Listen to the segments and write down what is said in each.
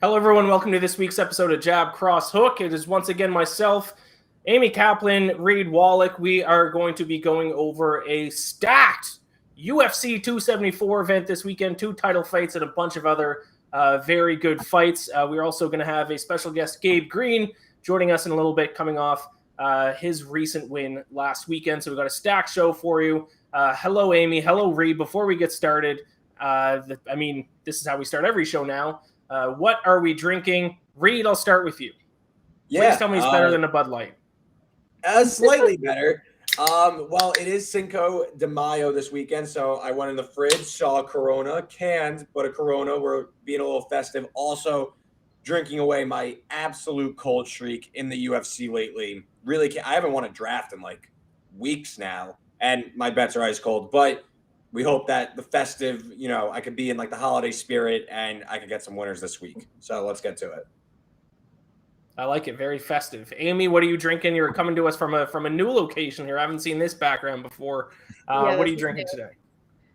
Hello, everyone. Welcome to this week's episode of Jab Cross Hook. It is once again myself, Amy Kaplan, Reed Wallach. We are going to be going over a stacked UFC 274 event this weekend, 2 title fights and a bunch of other very good fights. We're also going to have a special guest, Gabe Green, joining us in a little bit, coming off his recent win last weekend. So we've got a stacked show for you. Hello, Amy. Hello, Reed. Before we get started, this is how we start every show now. What are we drinking? Reed, I'll start with you. Yeah, please tell me it's better than a Bud Light. Slightly better. Well, it is Cinco de Mayo this weekend, so I went in the fridge, saw a Corona, canned, but a Corona. We're being a little festive. Also, drinking away my absolute cold streak in the UFC lately. Really, I haven't won a draft in like weeks now, and my bets are ice cold. But we hope that the festive, I could be in like the holiday spirit and I could get some winners this week. So let's get to it. I like it. Very festive. Amy, what are you drinking? You're coming to us from a new location here. I haven't seen this background before. What are you drinking today?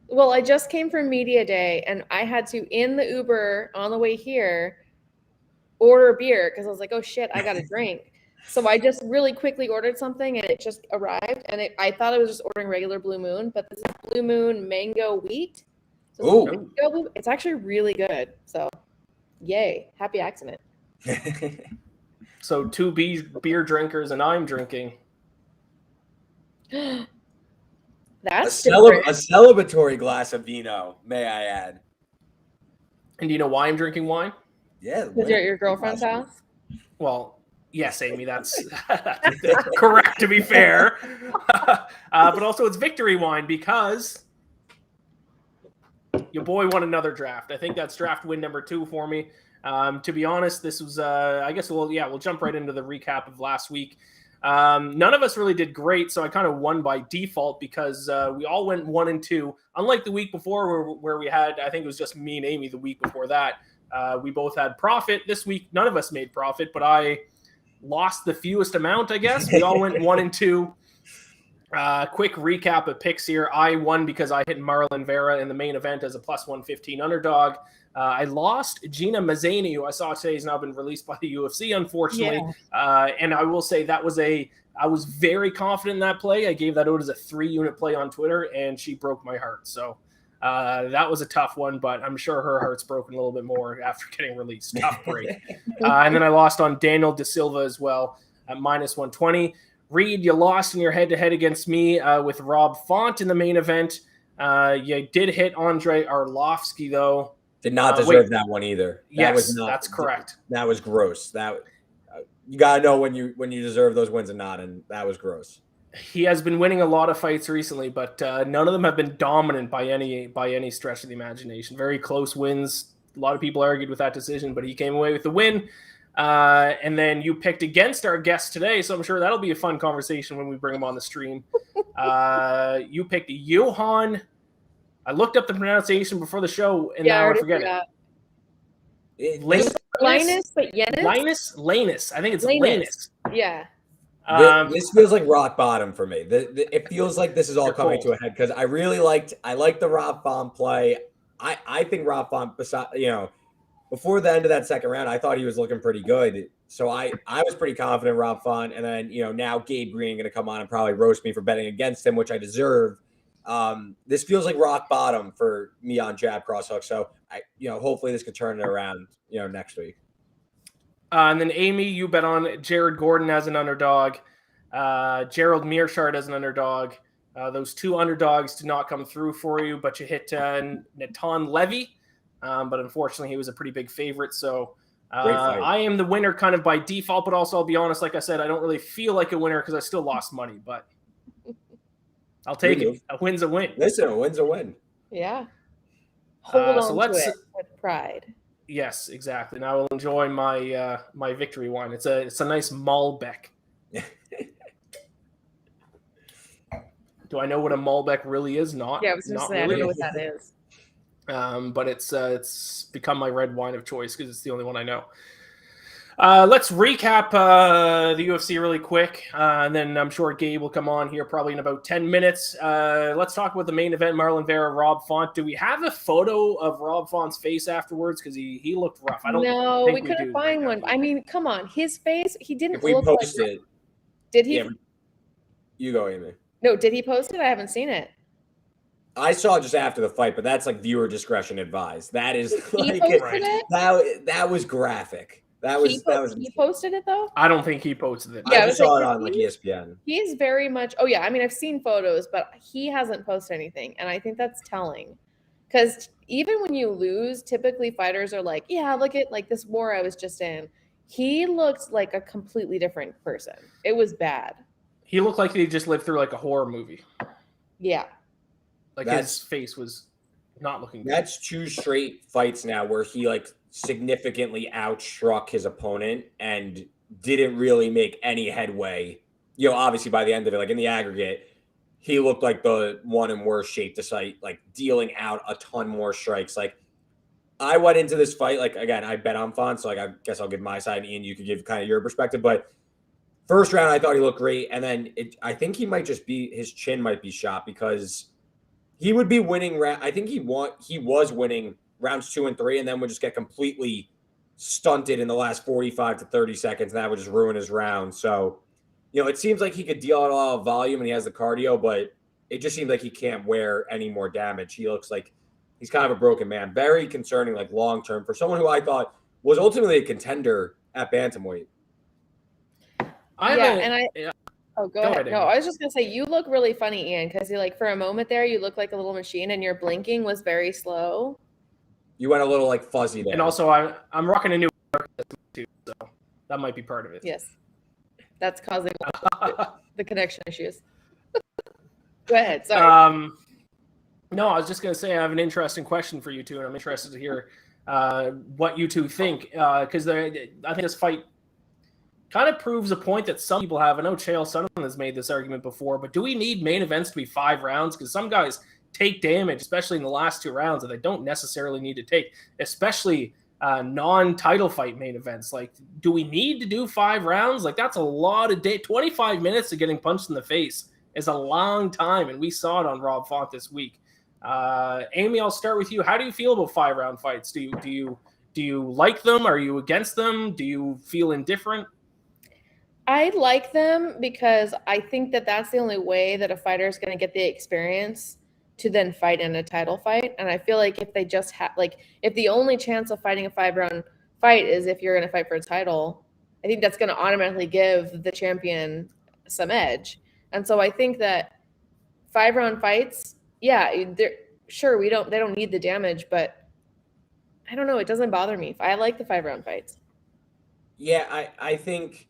Well, I just came from media day and I had to, in the Uber on the way here, order beer because I was like, oh shit, I got to drink. So I just really quickly ordered something and it just arrived. And I thought I was just ordering regular Blue Moon, but this is Blue Moon Mango Wheat. So it's actually really good. So yay, happy accident. So 2 beer drinkers and I'm drinking. That's a celebratory glass of vino, may I add. And do you know why I'm drinking wine? Yeah. Because you're at your girlfriend's house? Well, yes, Amy, that's correct, to be fair. But also it's victory wine because your boy won another draft. I think that's draft win number 2 for me. To be honest, this was, I guess, we'll jump right into the recap of last week. None of us really did great, so I kind of won by default because we all went 1-2. Unlike the week before where we had, I think it was just me and Amy the week before that. We both had profit. This week, none of us made profit, but I lost the fewest amount, I guess. We all went 1-2. Quick recap of picks here. I won because I hit Marlon Vera in the main event as a plus 115 underdog. I lost Gina Mazzani, who I saw today has now been released by the UFC, unfortunately. Yeah. And I will say I was very confident in that play. I gave that out as a 3-unit play on Twitter, and she broke my heart. So that was a tough one, but I'm sure her heart's broken a little bit more after getting released. Tough break. And then I lost on Daniel Da Silva as well at minus 120. Reed, you lost in your head-to-head against me with Rob Font in the main event. You did hit Andre Arlovsky, though. Did not deserve that one either. That's correct. That was gross. You gotta know when you deserve those wins and not, and that was gross. He has been winning a lot of fights recently, but none of them have been dominant by any stretch of the imagination. Very close wins. A lot of people argued with that decision, but he came away with the win. And then you picked against our guest today, so I'm sure that'll be a fun conversation when we bring him on the stream. You picked Johan. I looked up the pronunciation before the show, and now I forget it. Linus, but Yenis? Linus. I think it's Linus. Yeah. This feels like rock bottom for me. It feels like this is all coming to a head because I liked the Rob Font play. I think Rob Font, before the end of that second round, I thought he was looking pretty good. So I was pretty confident in Rob Font. And then, now Gabe Green going to come on and probably roast me for betting against him, which I deserve. This feels like rock bottom for me on Jab Cross Hook. So hopefully this could turn it around, next week. And then Amy, you bet on Jared Gordon as an underdog, Gerald Mearshart as an underdog. Those 2 underdogs did not come through for you, but you hit Natan Levy. But unfortunately, he was a pretty big favorite. So I am the winner kind of by default, but also I'll be honest, like I said, I don't really feel like a winner because I still lost money, but I'll take it. A win's a win. Listen, a win's a win. Yeah. Hold on to it with pride. Yes, exactly. Now I will enjoy my my victory wine. It's a nice Malbec. Do I know what a Malbec really is? Not. Yeah, I was going to say, really. I don't know what that is. But it's become my red wine of choice because it's the only one I know. Let's recap the UFC really quick, and then I'm sure Gabe will come on here probably in about 10 minutes. Let's talk about the main event, Marlon Vera, Rob Font. Do we have a photo of Rob Font's face afterwards? Because he looked rough. I don't No, think we couldn't find one. I mean, come on. His face, he didn't If we look post like it, Did he? yeah, you go, Amy. No, did he post it? I haven't seen it. I saw it just after the fight, but that's like viewer discretion advised. That is He like posted it? that was graphic. He posted it though? I don't think he posted it. Yeah, I I just was saw like, it on like ESPN. He's very much. Oh yeah, I mean, I've seen photos, but he hasn't posted anything, and I think that's telling. Because even when you lose, typically fighters are like, "Yeah, look at like this war I was just in." He looked like a completely different person. It was bad. He looked like he just lived through like a horror movie. Yeah. Like his face was not looking good. That's 2 straight fights now where he like significantly outstruck his opponent and didn't really make any headway. You know, obviously by the end of it, like in the aggregate, he looked like the one in worse shape despite like dealing out a ton more strikes. Like I went into this fight, like again, I bet on Font, so like I guess I'll give my side, and Ian, you could give kind of your perspective. But first round, I thought he looked great, and then I think he might just be his chin might be shot because he would be winning. I think he was winning rounds 2 and 3, and then would just get completely stunted in the last 45 to 30 seconds, and that would just ruin his round. So, you know, it seems like he could deal out a lot of volume, and he has the cardio, but it just seems like he can't wear any more damage. He looks like he's kind of a broken man. Very concerning, like long term, for someone who I thought was ultimately a contender at bantamweight. Go ahead. No, I was just gonna say you look really funny, Ian, because you like for a moment there you look like a little machine, and your blinking was very slow. You went a little like fuzzy there. And also, I'm rocking a new too, so that might be part of it. Yes, that's causing the connection issues. Go ahead. Sorry. No, I was just gonna say I have an interesting question for you two, and I'm interested to hear what you two think because I think this fight kind of proves a point that some people have. I know Chael Sonnen has made this argument before, but do we need main events to be 5 rounds? Because some guys take damage, especially in the last 2 rounds, that they don't necessarily need to take, especially non-title fight main events. Like, do we need to do 5 rounds? Like, that's a lot of 25 minutes of getting punched in the face is a long time, and we saw it on Rob Font this week. Amy, I'll start with you. How do you feel about 5-round fights? Do you like them? Are you against them? Do you feel indifferent? I like them because I think that that's the only way that a fighter is going to get the experience to then fight in a title fight. And I feel like if they just have, like, if the only chance of fighting a 5-round fight is if you're going to fight for a title, I think that's going to automatically give the champion some edge. And so I think that 5-round fights, yeah, they're sure they don't need the damage, but I don't know. It doesn't bother me. I like the 5-round fights. Yeah, I think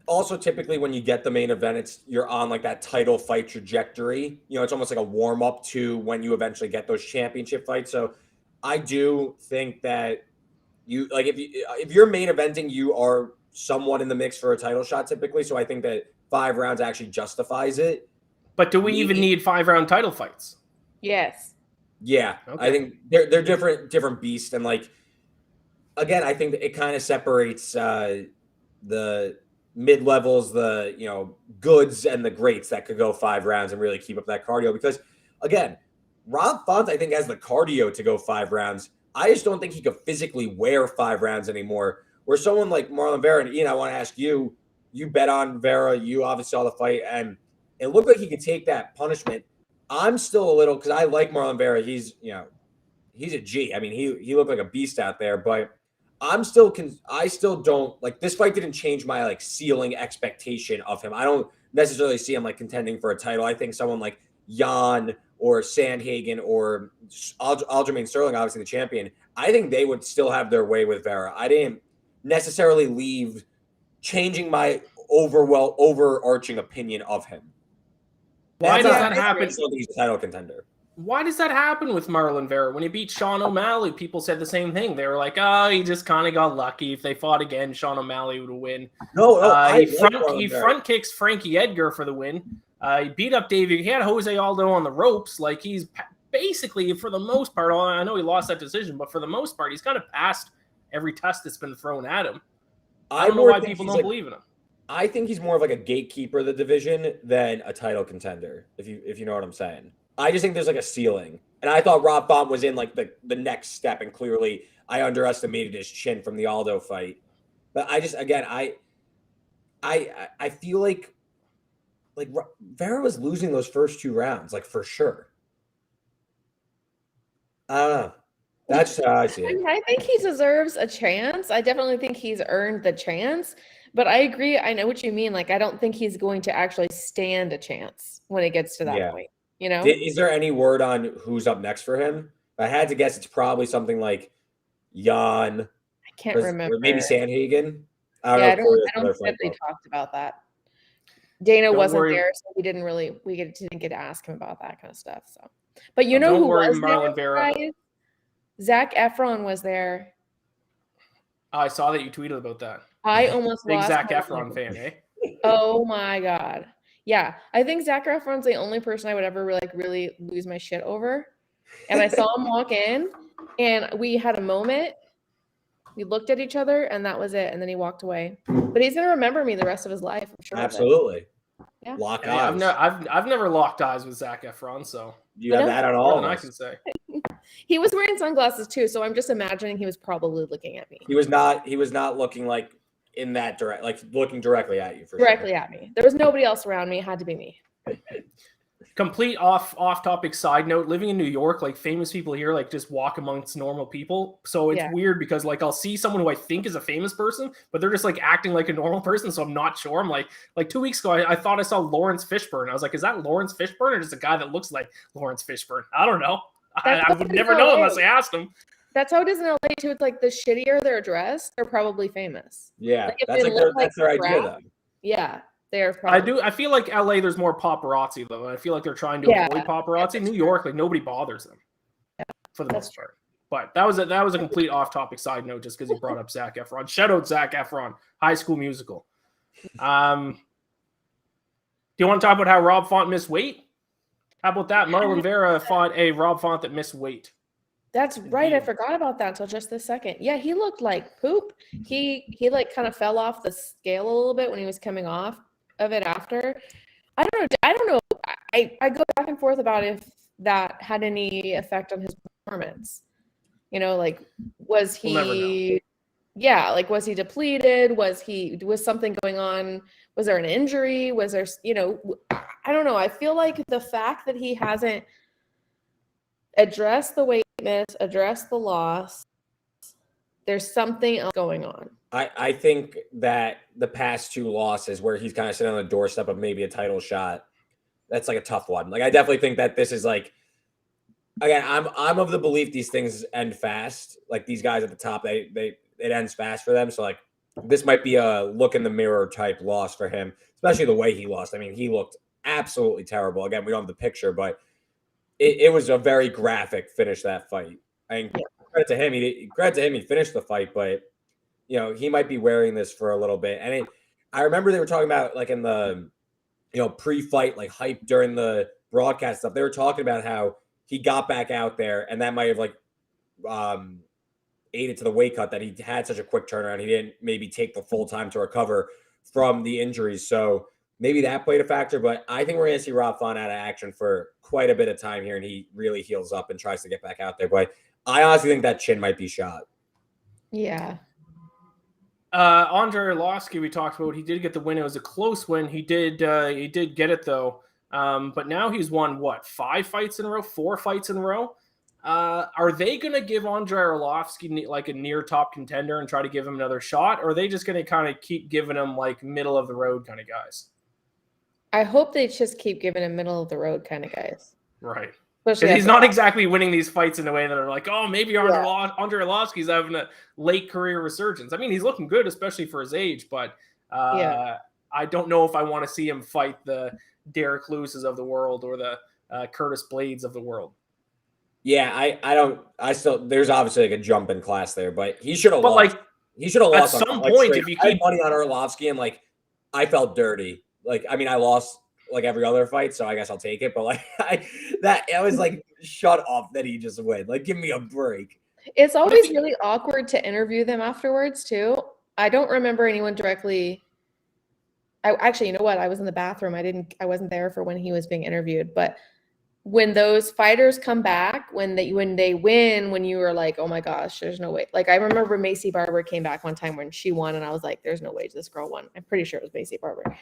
also typically when you get the main event, you're on like that title fight trajectory. You know, it's almost like a warm up to when you eventually get those championship fights. So I do think that you like if you're main eventing, you are somewhat in the mix for a title shot typically. So I think that 5 rounds actually justifies it. But do we even need 5-round title fights? Yes. Yeah, okay. I think they're different beasts, and like again, I think that it kind of separates the mid-levels, the goods and the greats that could go 5 rounds and really keep up that cardio. Because again, Rob Font I think has the cardio to go 5 rounds. I just don't think he could physically wear 5 rounds anymore. Where someone like Marlon Vera, and Ian, I want to ask you bet on Vera, you obviously saw the fight, and it looked like he could take that punishment. I'm still a little, because I like Marlon Vera. He's a G. I mean, he looked like a beast out there, but I still don't like this fight didn't change my like ceiling expectation of him. I don't necessarily see him like contending for a title. I think someone like Jan or Sandhagen or Aljamain Sterling, obviously the champion, I think they would still have their way with Vera. I didn't necessarily leave changing my overarching opinion of him. Why does that happen? He's a title contender. Why does that happen with Marlon Vera? When he beat Sean O'Malley, people said the same thing. They were like, "Oh, he just kind of got lucky. If they fought again, Sean O'Malley would win." He front kicks Frankie Edgar for the win. He beat up David. He had Jose Aldo on the ropes. Like, he's basically, for the most part, I know he lost that decision, but for the most part, he's kind of passed every test that's been thrown at him. I don't know why people don't believe in him. I think he's more of like a gatekeeper of the division than a title contender, if you know what I'm saying. I just think there's like a ceiling. And I thought Rob Font was in like the next step, and clearly I underestimated his chin from the Aldo fight. But I just, again, I feel like Vera was losing those first 2 rounds, like for sure. I don't know. That's how I see it. I think he deserves a chance. I definitely think he's earned the chance. But I agree. I know what you mean. Like, I don't think he's going to actually stand a chance when it gets to that point. You know? Is there any word on who's up next for him? I had to guess it's probably something like Jan. I can't remember. Or maybe Sanhagen. I don't think they talked about that. Dana wasn't there, so we didn't get to ask him about that kind of stuff. So, but you know who was there, guys? Zac Efron was there. I saw that you tweeted about that. I almost big lost Zac Efron fan, eh? Oh my god. Yeah, I think Zac Efron's the only person I would ever really lose my shit over. And I saw him walk in, and we had a moment. We looked at each other, and that was it. And then he walked away. But he's gonna remember me the rest of his life, I'm sure. Absolutely. Yeah. Lock eyes. I've never locked eyes with Zac Efron, so you have that on all. I can say. He was wearing sunglasses too, so I'm just imagining he was probably looking at me. He was not looking like in that direct, like looking directly at you. Directly at me. There was nobody else around me. It had to be me. Complete off-topic side note, living in New York, like famous people here like just walk amongst normal people. So it's weird because like I'll see someone who I think is a famous person, but they're just like acting like a normal person. So I'm not sure. I'm like 2 weeks ago, I thought I saw Lawrence Fishburne. I was like, is that Lawrence Fishburne or just a guy that looks like Lawrence Fishburne? I don't know. I would never know unless I asked him. That's how it is in LA too. It's like the shittier they're dressed, they're probably famous. Yeah, like that's their idea though. Yeah, they're probably. I feel like LA there's more paparazzi though. I feel like they're trying to avoid paparazzi. New York, like nobody bothers them. Yeah, for the most part. But that was a complete off-topic side note just because you brought up Zac Efron. Shout out Zac Efron, High School Musical. Do you want to talk about how Rob Font missed weight? How about that? Marlon Vera fought a Rob Font that missed weight. That's right. I forgot about that until just this second. Yeah, he looked like poop. He like kind of fell off the scale a little bit when he was coming off of it after. I don't know. I go back and forth about if that had any effect on his performance. You know, like was he was he depleted? Was something going on? Was there an injury? Was there, I don't know. I feel like the fact that he hasn't addressed the weight miss, addressed the loss, there's something else going on. I think that the past 2 losses where he's kind of sitting on the doorstep of maybe a title shot, that's like a tough one. Like I definitely think that this is like, again, I'm of the belief these things end fast. Like these guys at the top, it ends fast for them. So like this might be a look in the mirror type loss for him, especially the way he lost. I mean, he looked absolutely terrible. Again, we don't have the picture, but it was a very graphic finish, that fight. I mean, credit to him. He finished the fight, but he might be wearing this for a little bit. And I remember they were talking about like in the pre-fight like hype during the broadcast stuff. They were talking about how he got back out there, and that might have like aided to the weight cut that he had such a quick turnaround. He didn't maybe take the full time to recover from the injuries. So maybe that played a factor, but I think we're going to see Rob Font out of action for quite a bit of time here, and he really heals up and tries to get back out there. But I honestly think that chin might be shot. Yeah. Andrei Arlovski, we talked about, he did get the win. It was a close win. He did get it though. But now he's won 5 fights in a row, 4 fights in a row. Are they going to give Andrei Arlovski like a near top contender and try to give him another shot? Or are they just going to kind of keep giving him like middle of the road kind of guys? I hope they just keep giving him middle of the road kind of guys. Right. Because he's not exactly winning these fights in a way that are like, oh, maybe Andrei Arlovski's having a late career resurgence. I mean, he's looking good, especially for his age, but I don't know if I want to see him fight the Derek Lewis's of the world or the Curtis Blades of the world. Yeah, there's obviously like a jump in class there, but he should have lost. He should have lost at some point. If you keep money on Arlovski, and like I felt dirty. Like, I mean, I lost like every other fight, so I guess I'll take it. But like I was like, shut up that he just win. Like, give me a break. It's always really awkward to interview them afterwards too. I don't remember anyone directly. Actually, you know what? I was in the bathroom. I wasn't there for when he was being interviewed. But when those fighters come back, when they win, when you were like, oh my gosh, there's no way. Like I remember Macy Barber came back one time when she won, and I was like, there's no way this girl won. I'm pretty sure it was Macy Barber.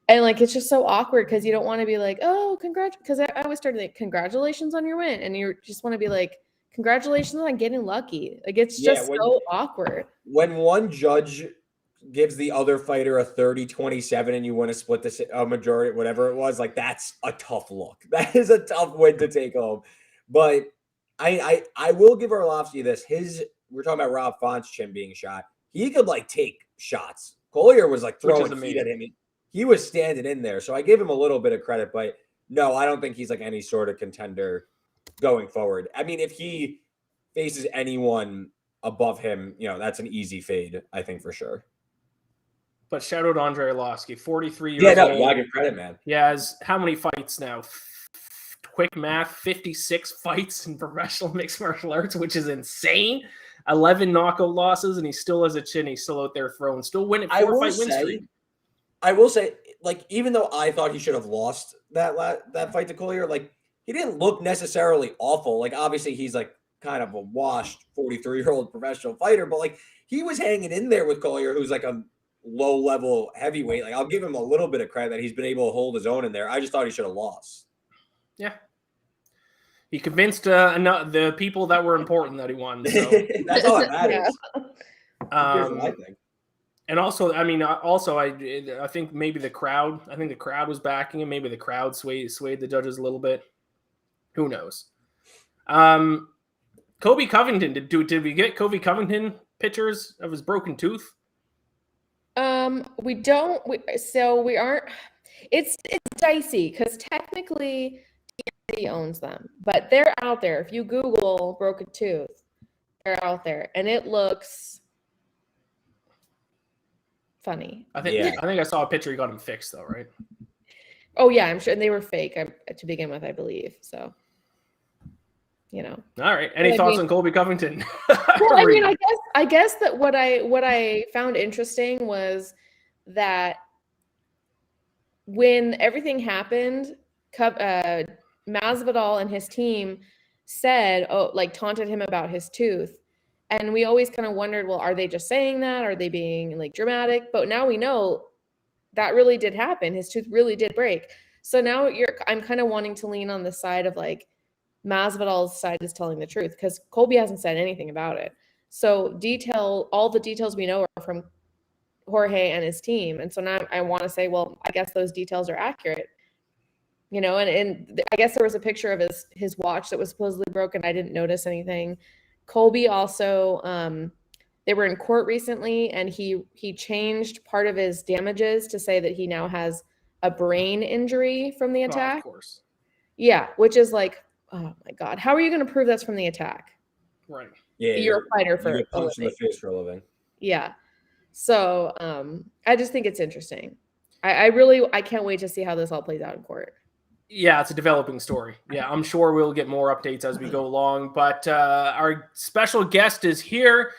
And like it's just so awkward because you don't want to be like, oh, because I always started like, congratulations on your win, and you just want to be like, congratulations on getting lucky. Like it's just so awkward. When one judge gives the other fighter a 30-27 and you want to split the majority, whatever it was, like that's a tough look. That is a tough win to take home. But I will give Arlovsky this. We're talking about Rob Font's chin being shot. He could like take shots. Collier was like throwing heat at him. He was standing in there. So I give him a little bit of credit, but no, I don't think he's like any sort of contender going forward. I mean, if he faces anyone above him, that's an easy fade, I think for sure. But shout out Andre Arlovsky, 43 years old. Yeah, I give credit, man. He has how many fights now? Quick math, 56 fights in professional mixed martial arts, which is insane. 11 knockout losses, and he still has a chin. He's still out there throwing, still winning 4-fight win streak. I will say, like, even though I thought he should have lost that fight to Collier, like, he didn't look necessarily awful. Like, obviously, he's like kind of a washed 43-year-old professional fighter, but like he was hanging in there with Collier, who's like a low-level heavyweight. Like, I'll give him a little bit of credit that he's been able to hold his own in there. I just thought he should have lost. Yeah. He convinced the people that were important that he won. So. That's all that matters. I think. And also, I mean, I think maybe the crowd. I think the crowd was backing him. Maybe the crowd swayed the judges a little bit. Who knows? Colby Covington. Did we get Colby Covington pictures of his broken tooth? We don't. We aren't. It's dicey because technically he owns them, but they're out there. If you Google broken tooth, they're out there, and it looks funny. I think I saw a picture. He got him fixed though, right? Oh yeah, I'm sure, and they were fake to begin with, I believe. So, All right. Any thoughts on Colby Covington? Well, I mean, I guess that what I found interesting was that when everything happened, Masvidal and his team said, taunted him about his tooth. And we always kind of wondered, well, are they just saying that? Are they being like dramatic? But now we know that really did happen. His tooth really did break. So now I'm kind of wanting to lean on the side of like Masvidal's side is telling the truth because Colby hasn't said anything about it. So all the details we know are from Jorge and his team. And so now I want to say, well, I guess those details are accurate. And I guess there was a picture of his watch that was supposedly broken. I didn't notice anything. Colby also, they were in court recently, and he changed part of his damages to say that he now has a brain injury from the attack. Of course. Yeah, which is like, oh my God, how are you going to prove that's from the attack? Right. Yeah, you're a fighter for you get punched in the face for a living. Yeah. So I just think it's interesting. I can't wait to see how this all plays out in court. Yeah, it's a developing story. Yeah, I'm sure we'll get more updates as we go along. But our special guest is here.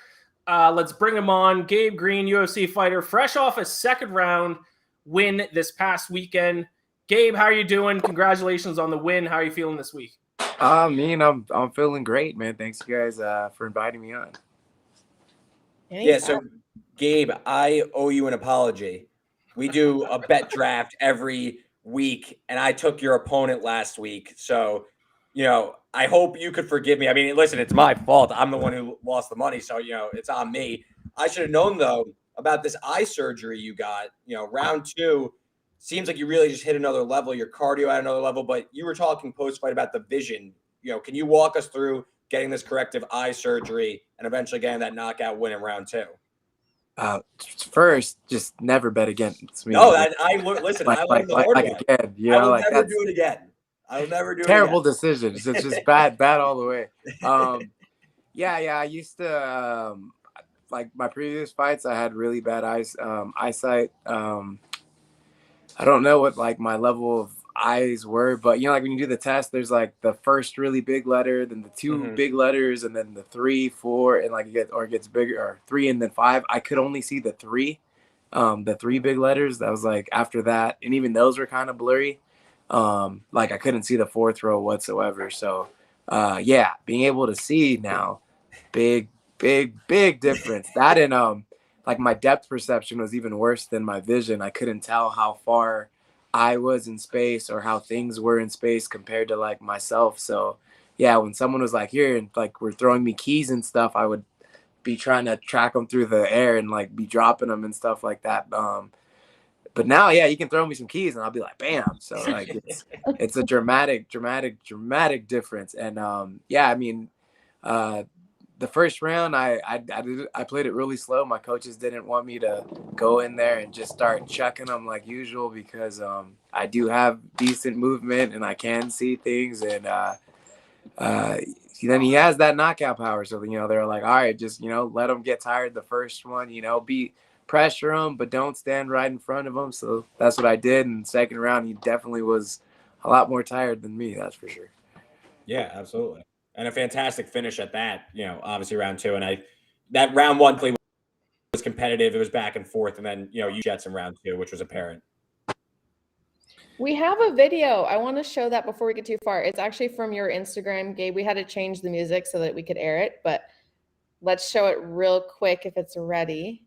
Let's bring him on. Gabe Green, UFC fighter, fresh off a second round win this past weekend. Gabe, how are you doing? Congratulations on the win. How are you feeling this week? I'm feeling great, man. Thanks you guys for inviting me on. Yeah, so Gabe, I owe you an apology. We do a bet draft every week, and I took your opponent last week. So, I hope you could forgive me. I mean, listen, it's my fault. I'm the one who lost the money, so, it's on me. I should have known, though, about this eye surgery you got. Round 2 seems like you really just hit another level. Your cardio at another level, but you were talking post-fight about the vision. Can you walk us through getting this corrective eye surgery and eventually getting that knockout win in round 2? First, just never bet against me. No, I listen. I learned the hard way. Again, I will never do it again. I'll never do it again. Terrible decisions. It's just bad all the way. I used to like my previous fights. I had really bad eyesight. I don't know what like my level of eyes were. But like when you do the test, there's like the first really big letter, then the two big letters, and then the 3, 4, and like it gets bigger, or 3 and then 5. I could only see the 3 big letters. That was like after that, and even those were kind of blurry. Like I couldn't see the 4th row whatsoever. So yeah, being able to see now, big difference. That and like my depth perception was even worse than my vision. I couldn't tell how far I was in space or how things were in space compared to like myself. So yeah, when someone was like here and like were throwing me keys and stuff, I would be trying to track them through the air and like be dropping them and stuff like that. But now, yeah, you can throw me some keys and I'll be like, bam. So like it's a dramatic difference. And yeah, I mean, the first round, I played it really slow. My coaches didn't want me to go in there and just start chucking them like usual because I do have decent movement and I can see things. And then he has that knockout power. So, they're like, all right, just, let him get tired the first one, pressure him, but don't stand right in front of him. So that's what I did. And second round, he definitely was a lot more tired than me. That's for sure. Yeah, absolutely. And a fantastic finish at that, obviously round 2. And that round 1 play was competitive. It was back and forth. And then, you jets in round 2, which was apparent. We have a video. I want to show that before we get too far. It's actually from your Instagram, Gabe. We had to change the music so that we could air it, but let's show it real quick if it's ready.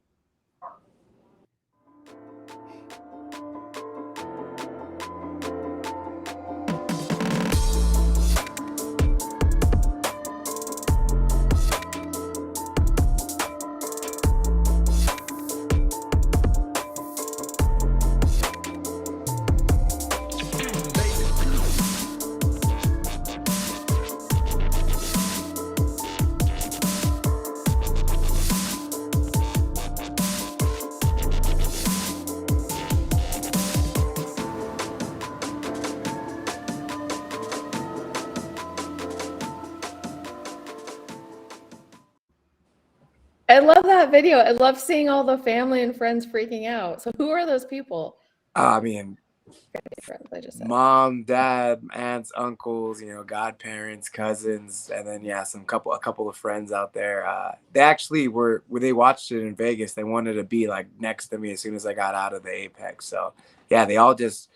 I love that video. I love seeing all the family and friends freaking out. So who are those people? I mean, friends, I just said. Mom, dad, aunts, uncles, godparents, cousins, and then a couple of friends out there. They actually were when they watched it in Vegas, they wanted to be like next to me as soon as I got out of the Apex. So yeah, they all just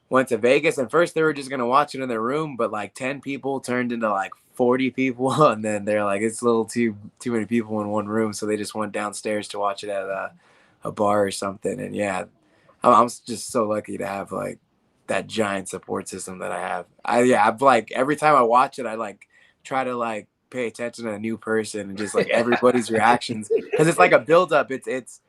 went to Vegas, and first they were just gonna watch it in their room, but like 10 people turned into like 40 people, and then they're like, it's a little too many people in one room, so they just went downstairs to watch it at a bar or something. And yeah, I'm just so lucky to have like that giant support system that I have. I've like every time I watch it, I like try to like pay attention to a new person and just like everybody's reactions, because it's like a buildup. It's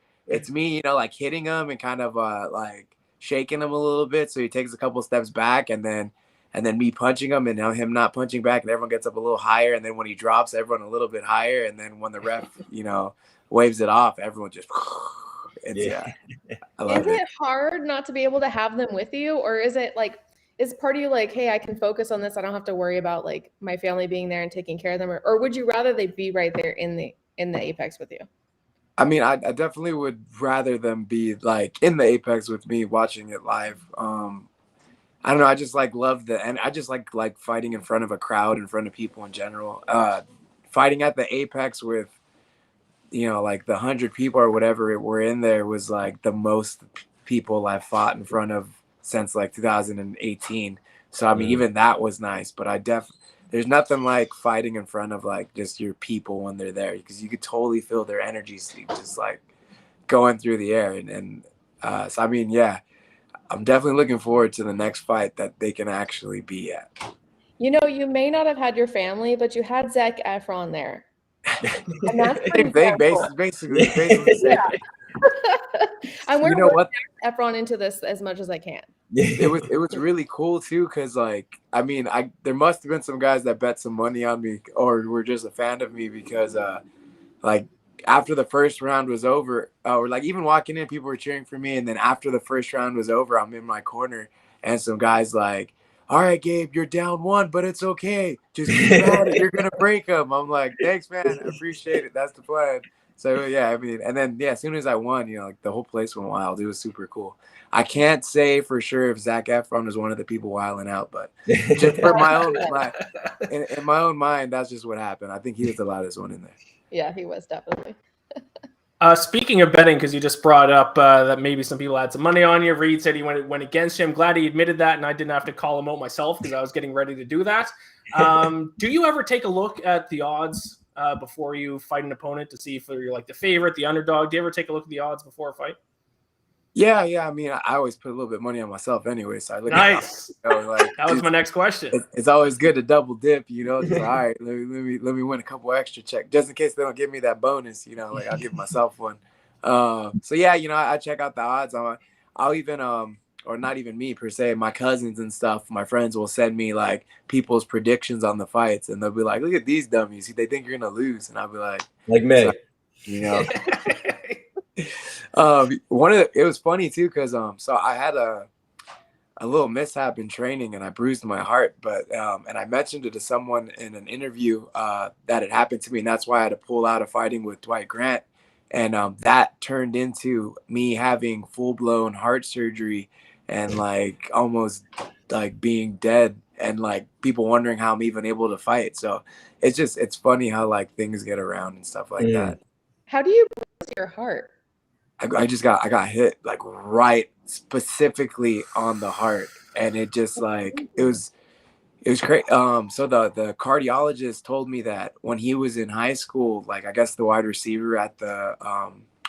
me, like hitting him and kind of like shaking him a little bit, so he takes a couple steps back, and then me punching him, and now him not punching back, and everyone gets up a little higher, and then when he drops, everyone a little bit higher, and then when the ref waves it off, everyone just I love it. Is it hard not to be able to have them with you, or is it like, is part of you like, hey, I can focus on this, I don't have to worry about like my family being there and taking care of them, or would you rather they be right there in the Apex with you? I mean, I definitely would rather them be like in the Apex with me watching it live. I don't know. I just like love and I just like fighting in front of a crowd, in front of people in general. Fighting at the Apex with, like the 100 people or whatever were in there was like the most people I've fought in front of since like 2018. So I mean, even that was nice. But there's nothing like fighting in front of like just your people when they're there, because you could totally feel their energies just like going through the air. And so I mean, yeah. I'm definitely looking forward to the next fight that they can actually be at. You may not have had your family, but you had Zac Efron there. And that's basically. Yeah. I'm going to put Zac Efron into this as much as I can. It was really cool too, because like, I mean, there must have been some guys that bet some money on me or were just a fan of me, because like after the first round was over, or like even walking in, people were cheering for me. And then after the first round was over, I'm in my corner and some guys like, all right, Gabe, you're down 1, but it's okay. Just keep at it. You're going to break them. I'm like, thanks, man. I appreciate it. That's the plan. So yeah, I mean, and then as soon as I won, like the whole place went wild. It was super cool. I can't say for sure if Zac Efron was one of the people wilding out, but just for in my own mind, that's just what happened. I think he was the loudest one in there. Yeah, he was definitely. Speaking of betting, because you just brought up that maybe some people had some money on you. Reed said he went against you. I'm glad he admitted that, and I didn't have to call him out myself because I was getting ready to do that. Do you ever take a look at the odds before you fight an opponent to see if you're like the favorite, the underdog? Do you ever take a look at the odds before a fight? Yeah. I mean, I always put a little bit of money on myself anyway, so I look nice. at like, that was my next question. It's always good to double dip, just like, all right, let me win a couple extra checks just in case they don't give me that bonus. Like I'll give myself one. So yeah, I check out the odds. I'll even or not even me per se, my cousins and stuff, my friends will send me like people's predictions on the fights, and they'll be like, look at these dummies, they think you're gonna lose, and I'll be like me. It was funny too because so I had a little mishap in training and I bruised my heart, but and I mentioned it to someone in an interview that it happened to me, and that's why I had to pull out of fighting with Dwight Grant, and that turned into me having full-blown heart surgery and like almost like being dead, and like people wondering how I'm even able to fight. So it's funny how like things get around and stuff like that. How do you bruise your heart? I got hit like right specifically on the heart, and it just like it was great. So the cardiologist told me that when he was in high school, like I guess the wide receiver at the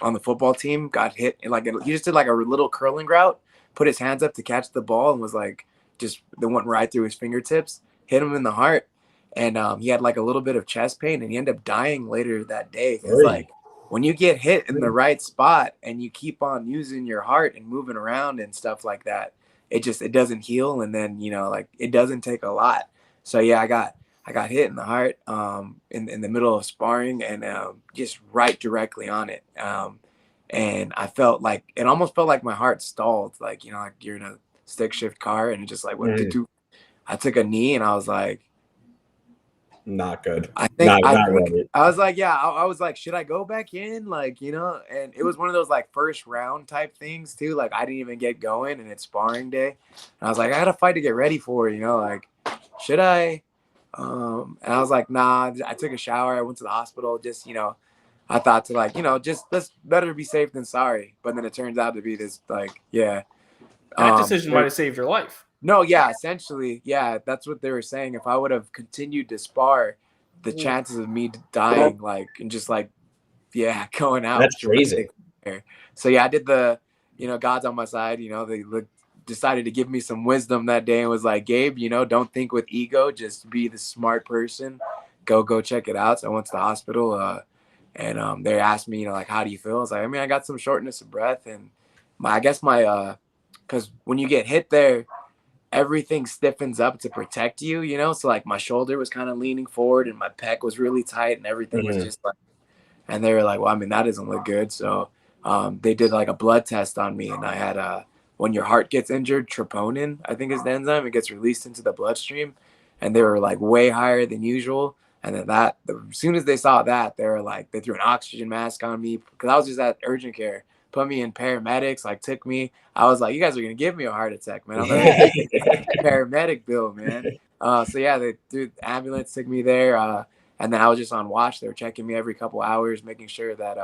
on the football team got hit, and like he just did like a little curling route, put his hands up to catch the ball, and was like just the went right through his fingertips, hit him in the heart, and he had like a little bit of chest pain, and he ended up dying later that day. Because like when you get hit in the right spot and you keep on using your heart and moving around and stuff like that, it doesn't heal, and then like it doesn't take a lot. So yeah, I got hit in the heart in the middle of sparring, and just right directly on it, and I felt like it almost felt like my heart stalled, like like you're in a stick shift car and it just like went to I took a knee and I was like, not good. I was like, yeah, I was like, should I go back in? Like, and it was one of those like first round type things too. Like I didn't even get going and it's sparring day. And I was like, I had a fight to get ready for, like, should I? And I was like, nah, I took a shower. I went to the hospital. Just, I thought to like, just let's better be safe than sorry. But then it turns out to be this like, yeah. That decision might have saved your life. No, yeah, essentially, yeah, that's what they were saying. If I would have continued to spar, the chances of me dying, like, and just like, yeah, going out. That's crazy. So yeah, I did the, God's on my side. They decided to give me some wisdom that day and was like, Gabe, don't think with ego, just be the smart person. Go check it out. So I went to the hospital, and they asked me, like, how do you feel? I was like, I mean, I got some shortness of breath, and because when you get hit there, everything stiffens up to protect you, so like my shoulder was kind of leaning forward and my pec was really tight and everything was just like, and they were like, well, I mean, that doesn't look good. So they did like a blood test on me, and I had when your heart gets injured, troponin, I think is the enzyme, it gets released into the bloodstream, and they were like way higher than usual. And then as soon as they saw that, they were like, they threw an oxygen mask on me because I was just at urgent care, put me in paramedics, like took me. I was like, you guys are going to give me a heart attack, man. I'm like, paramedic bill, man. So yeah, they threw the ambulance, took me there. And then I was just on watch. They were checking me every couple hours, making sure that,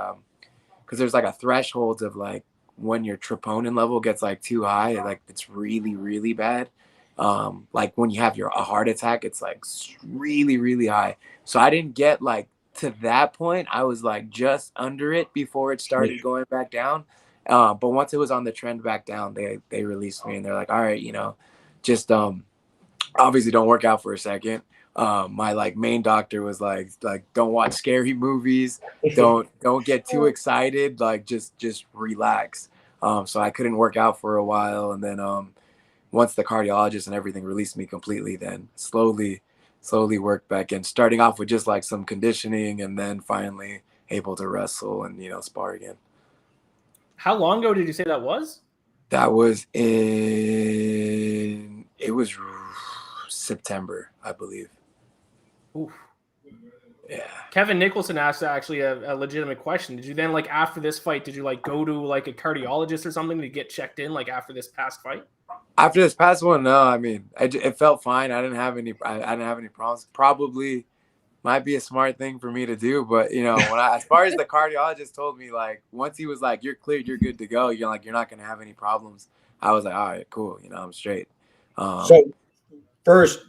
because there's like a threshold of like when your troponin level gets like too high, like it's really, really bad. Like when you have a heart attack, it's like really, really high. So I didn't get like to that point. I was like just under it before it started going back down. But once it was on the trend back down, they released me, and they're like, all right, just obviously don't work out for a second. My like main doctor was like don't watch scary movies, don't get too excited, like just relax. So I couldn't work out for a while, and then once the cardiologist and everything released me completely, then slowly worked back in, starting off with just like some conditioning, and then finally able to wrestle and spar again. How long ago did you say that was? That was September, I believe. Oof. Yeah. Kevin Nicholson asked actually a legitimate question. Did you then, like, after this fight, did you like go to like a cardiologist or something to get checked in, like after this past fight? After this past one, no. I mean, it felt fine. I didn't have any problems. Probably might be a smart thing for me to do, but as far as the cardiologist told me, like once he was like, "You're cleared, you're good to go," you're not gonna have any problems. I was like, "All right, cool. I'm straight." So first,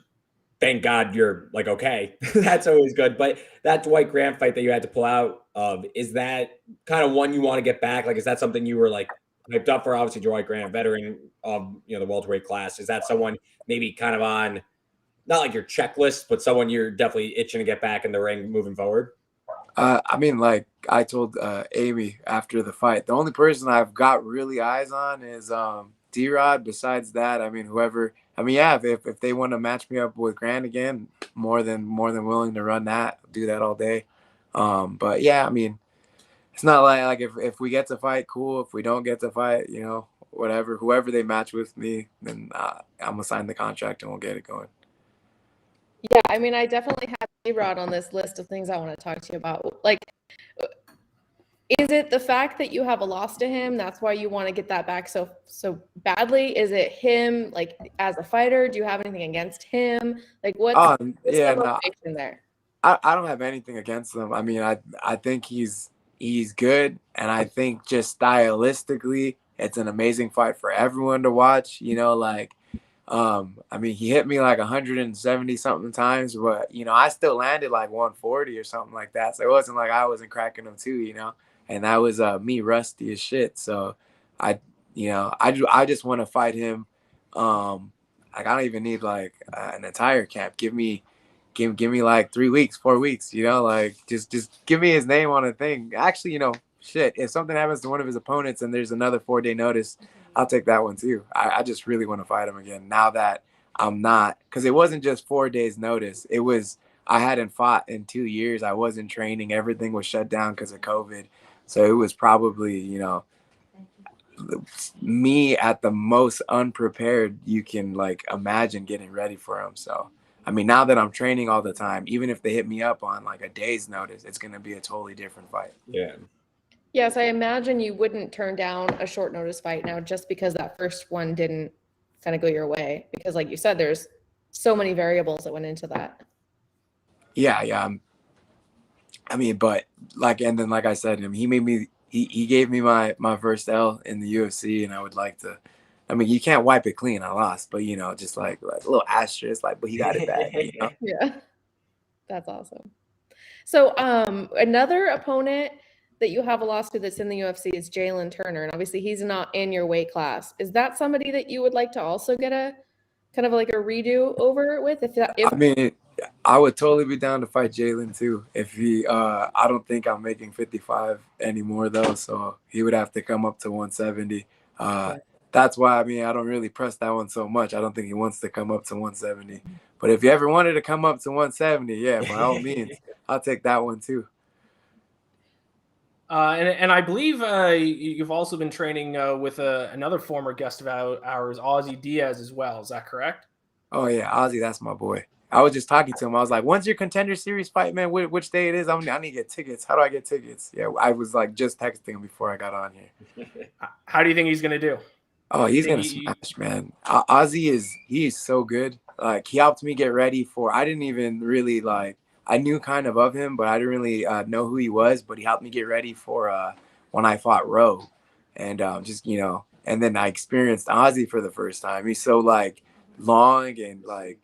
thank God you're like okay. That's always good. But that Dwight Grant fight that you had to pull out of, is that kind of one you want to get back? Like, is that something you were like hyped up for? Obviously, Dwight Grant, veteran of the welterweight class. Is that someone maybe kind of on not like your checklist, but someone you're definitely itching to get back in the ring moving forward? I mean, like I told Amy after the fight, the only person I've got really eyes on is D-Rod. Besides that, I mean, whoever. I mean, yeah, if they want to match me up with Grant again, more than willing to run that, do that all day. But yeah, I mean, it's not like if we get to fight, cool. If we don't get to fight, whatever. Whoever they match with me, then I'm gonna sign the contract and we'll get it going. Yeah, I mean, I definitely have A-Rod on this list of things I want to talk to you about. Like, is it the fact that you have a loss to him? That's why you want to get that back so badly? Is it him, like, as a fighter? Do you have anything against him? Like, what's the motivation there? I don't have anything against him. I mean, I think he's good, and I think just stylistically, it's an amazing fight for everyone to watch. I mean, he hit me like 170 something times, but I still landed like 140 or something like that. So it wasn't like I wasn't cracking him too, and that was me rusty as shit. So I just want to fight him. Like I don't even need like an entire camp. Give me like 3 weeks, 4 weeks, like just give me his name on a thing. Actually, shit, if something happens to one of his opponents and there's another 4-day notice, I'll take that one too. I just really want to fight him again now that I'm not, because it wasn't just 4 days notice. It was, I hadn't fought in 2 years. I wasn't training. Everything was shut down because of COVID. So it was probably, me at the most unprepared you can like imagine getting ready for him. So, I mean, now that I'm training all the time, even if they hit me up on like a day's notice, it's going to be a totally different fight. Yeah. Yes, I imagine you wouldn't turn down a short notice fight now just because that first one didn't kind of go your way. Because like you said, there's so many variables that went into that. Yeah. I mean, but like, and then like I said, he gave me my first L in the UFC, and I would like to. I mean, you can't wipe it clean. I lost, but just like a little asterisk, like, but he got it back. Yeah, that's awesome. So, another opponent that you have a loss to that's in the UFC is Jalen Turner, and obviously he's not in your weight class. Is that somebody that you would like to also get a kind of like a redo over with? I mean, I would totally be down to fight Jalen too. If he, I don't think I'm making 55 anymore though, so he would have to come up to 170. That's why, I mean, I don't really press that one so much. I don't think he wants to come up to 170. But if you ever wanted to come up to 170, yeah, by all means, I'll take that one too. And I believe you've also been training with another former guest of ours, Ozzy Diaz, as well. Is that correct? Oh, yeah. Ozzy, that's my boy. I was just talking to him. I was like, when's your Contender Series fight, man? Which day it is? I need to get tickets. How do I get tickets? Yeah, I was like just texting him before I got on here. How do you think he's going to do? Oh, he's going to smash, man. Ozzy he's so good. Like, he helped me get ready for, I didn't even really like, I knew kind of him, but I didn't really know who he was. But he helped me get ready for when I fought Roe, and just and then I experienced Ozzy for the first time. He's so like long and like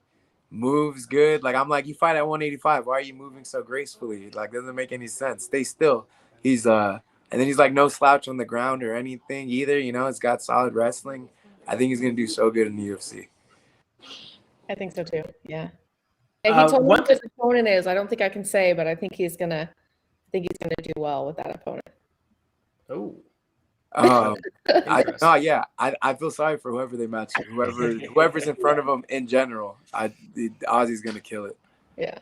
moves good. Like I'm like, you fight at 185. Why are you moving so gracefully? Like doesn't make any sense. Stay still. He's and then he's like no slouch on the ground or anything either. It's got solid wrestling. I think he's gonna do so good in the UFC. I think so too. Yeah. And he told me what his opponent is. I don't think I can say, but I think he's gonna do well with that opponent. Oh. I feel sorry for whoever they match. Whoever's in front of him in general. Ozzy's gonna kill it. Yeah.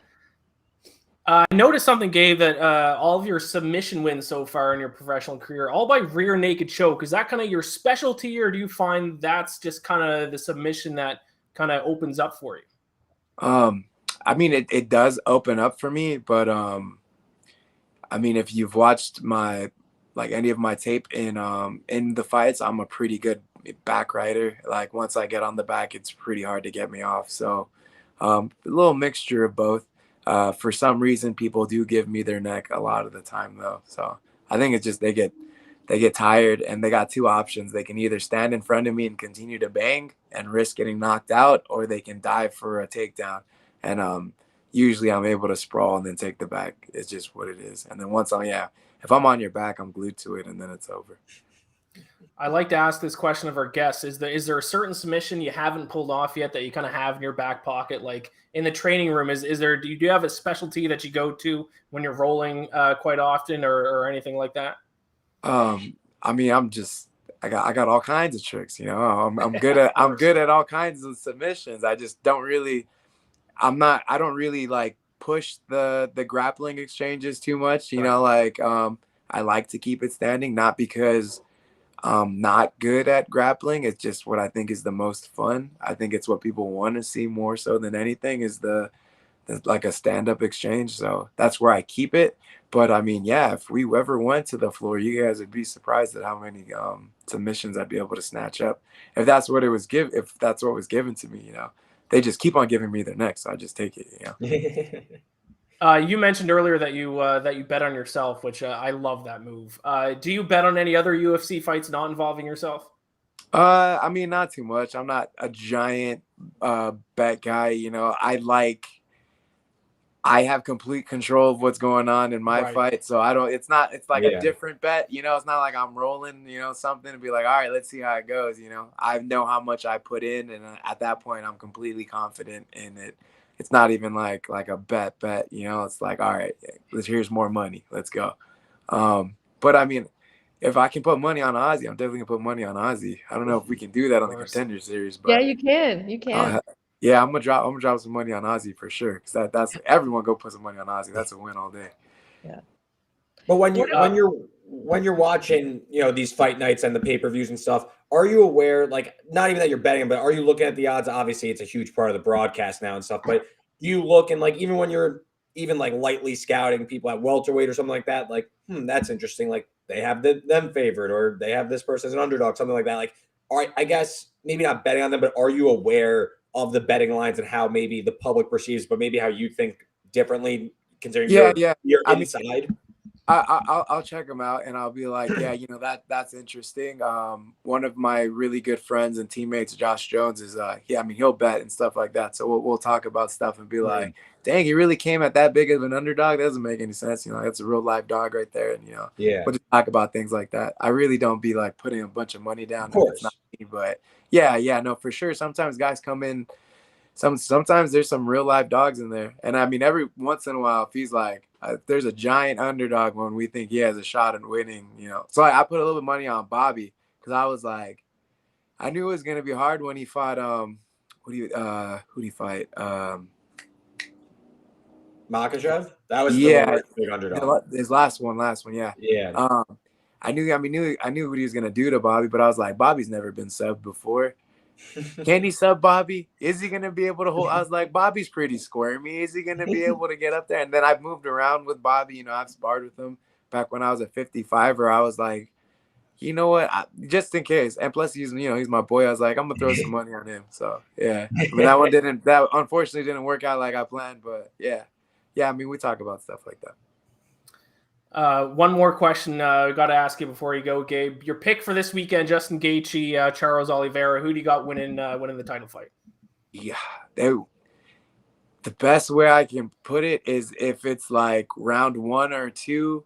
I noticed something, Gabe, that all of your submission wins so far in your professional career, all by rear naked choke. Is that kind of your specialty, or do you find that's just kind of the submission that kind of opens up for you? I mean, it does open up for me, but I mean, if you've watched any of my tape in the fights, I'm a pretty good back rider. Like once I get on the back, it's pretty hard to get me off. So a little mixture of both. For some reason, people do give me their neck a lot of the time though. So I think it's just they get tired, and they got two options. They can either stand in front of me and continue to bang and risk getting knocked out, or they can dive for a takedown. And usually I'm able to sprawl and then take the back. It's just what it is. And then if I'm on your back, I'm glued to it, and then it's over. I like to ask this question of our guests. Is there a certain submission you haven't pulled off yet that you kind of have in your back pocket? Like in the training room, do you have a specialty that you go to when you're rolling quite often or anything like that? I mean, I got all kinds of tricks, you know. I'm good at all kinds of submissions. I just don't really I don't really like push the grappling exchanges too much, you know, like I like to keep it standing, not because I'm not good at grappling. It's just what I think is the most fun. I think it's what people want to see more so than anything is the like a stand-up exchange. So that's where I keep it. But I mean, yeah, if we ever went to the floor, you guys would be surprised at how many submissions I'd be able to snatch up. If that's what was given to me, you know. They just keep on giving me their neck, so I just take it, you know. You mentioned earlier that you bet on yourself, which I love that move. Do you bet on any other UFC fights not involving yourself? I mean, not too much. I'm not a giant bet guy, you know. I have complete control of what's going on in my fight, so it's like a different bet, you know. It's not like I'm rolling, you know, something to be like, all right, let's see how it goes, you know. I know how much I put in, and at that point I'm completely confident in it. It's not even like a bet, you know. It's like, all right, here's more money, let's go. But I mean, if I can put money on Ozzy, I'm definitely gonna put money on Ozzy. I don't know if we can do that on the Contender Series, but yeah, you can. Yeah, I'm gonna drop some money on Ozzy for sure. Because that's everyone go put some money on Ozzy. That's a win all day. Yeah. But when you're watching, you know, these fight nights and the pay-per-views and stuff, are you aware, like, not even that you're betting, but are you looking at the odds? Obviously, it's a huge part of the broadcast now and stuff. But do you look and, like, even when you're even like lightly scouting people at welterweight or something like that, like, that's interesting. Like they have them favored, or they have this person as an underdog, something like that. Like, all right, I guess maybe not betting on them, but are you aware of the betting lines and how maybe the public perceives, but maybe how you think differently, considering you're inside? I'll check them out and I'll be like, yeah, you know, that's interesting. One of my really good friends and teammates, Josh Jones, is he'll bet and stuff like that. So we'll talk about stuff and be like, dang, he really came at that big of an underdog. That doesn't make any sense. You know, that's a real live dog right there. And, you know, we'll just talk about things like that. I really don't be like putting a bunch of money down. Of course. It's not me, but no, for sure. Sometimes guys come in. Sometimes there's some real live dogs in there. And I mean, every once in a while, if he's like, there's a giant underdog when we think he has a shot at winning, you know. So I put a little bit of money on Bobby because I was like, I knew it was going to be hard when he fought, who'd he fight? Makachev? That was the big underdog. His last one, yeah. Yeah. I knew what he was going to do to Bobby, but I was like, Bobby's never been subbed before. Can he sub Bobby? Is he going to be able to hold? I was like, Bobby's pretty squirmy. Is he going to be able to get up there? And then I've moved around with Bobby. You know, I've sparred with him back when I was a 55er. I was like, you know what? Just in case. And plus, he's my boy. I was like, I'm going to throw some money on him. So, yeah. I mean, that unfortunately didn't work out like I planned. But, yeah. I mean, we talk about stuff like that. One more question I got to ask you before you go, Gabe. Your pick for this weekend: Justin Gaethje, Charles Oliveira. Who do you got winning the title fight? Yeah, the best way I can put it is if it's like round 1 or 2,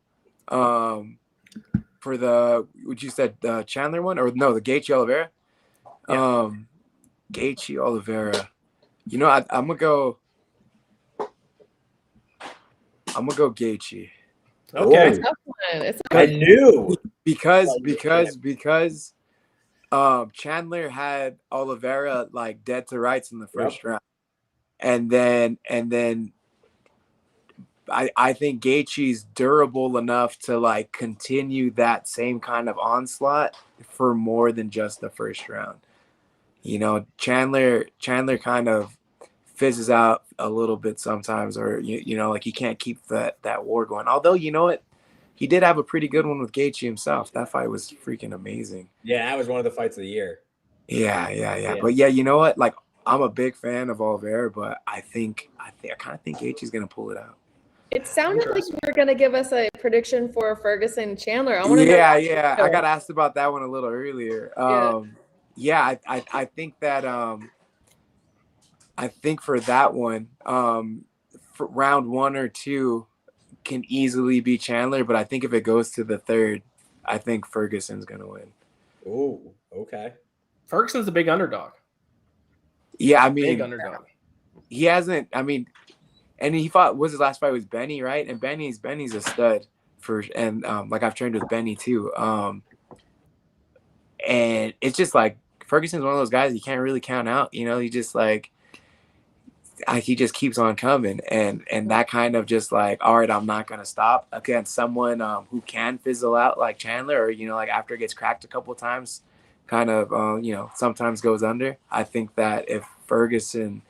for the what you said, Chandler one, or no, the Gaethje Oliveira. Yeah. Gaethje Oliveira. You know, I'm gonna go Gaethje. Okay. I knew because Chandler had Oliveira like dead to rights in the first round, and then I think Gaethje's durable enough to like continue that same kind of onslaught for more than just the first round. You know, Chandler kind of fizzes out a little bit sometimes, or you know, like you can't keep that war going. Although, you know what, he did have a pretty good one with Gaethje himself. That fight was freaking amazing. Yeah, that was one of the fights of the year. Yeah. But yeah, you know what? Like, I'm a big fan of Oliveira, but I kind of think Gaethje's gonna pull it out. It sounded like you were going to give us a prediction for Ferguson Chandler. I want to know. Yeah. I got asked about that one a little earlier. I think that I think for that one, for round 1 or 2 can easily be Chandler, but I think if it goes to the third, I think Ferguson's gonna win. Oh, okay. Ferguson's the big underdog. Yeah, I mean, Big underdog. He hasn't. I mean, and he fought. Was his last fight was Benny, right? And Benny's a stud and like I've trained with Benny too. And it's just like Ferguson's one of those guys you can't really count out. You know, he just he just keeps on coming, and that kind of just like, all right, I'm not gonna stop against someone who can fizzle out like Chandler, or you know, like after it gets cracked a couple of times, kind of you know, sometimes goes under. I think that if Ferguson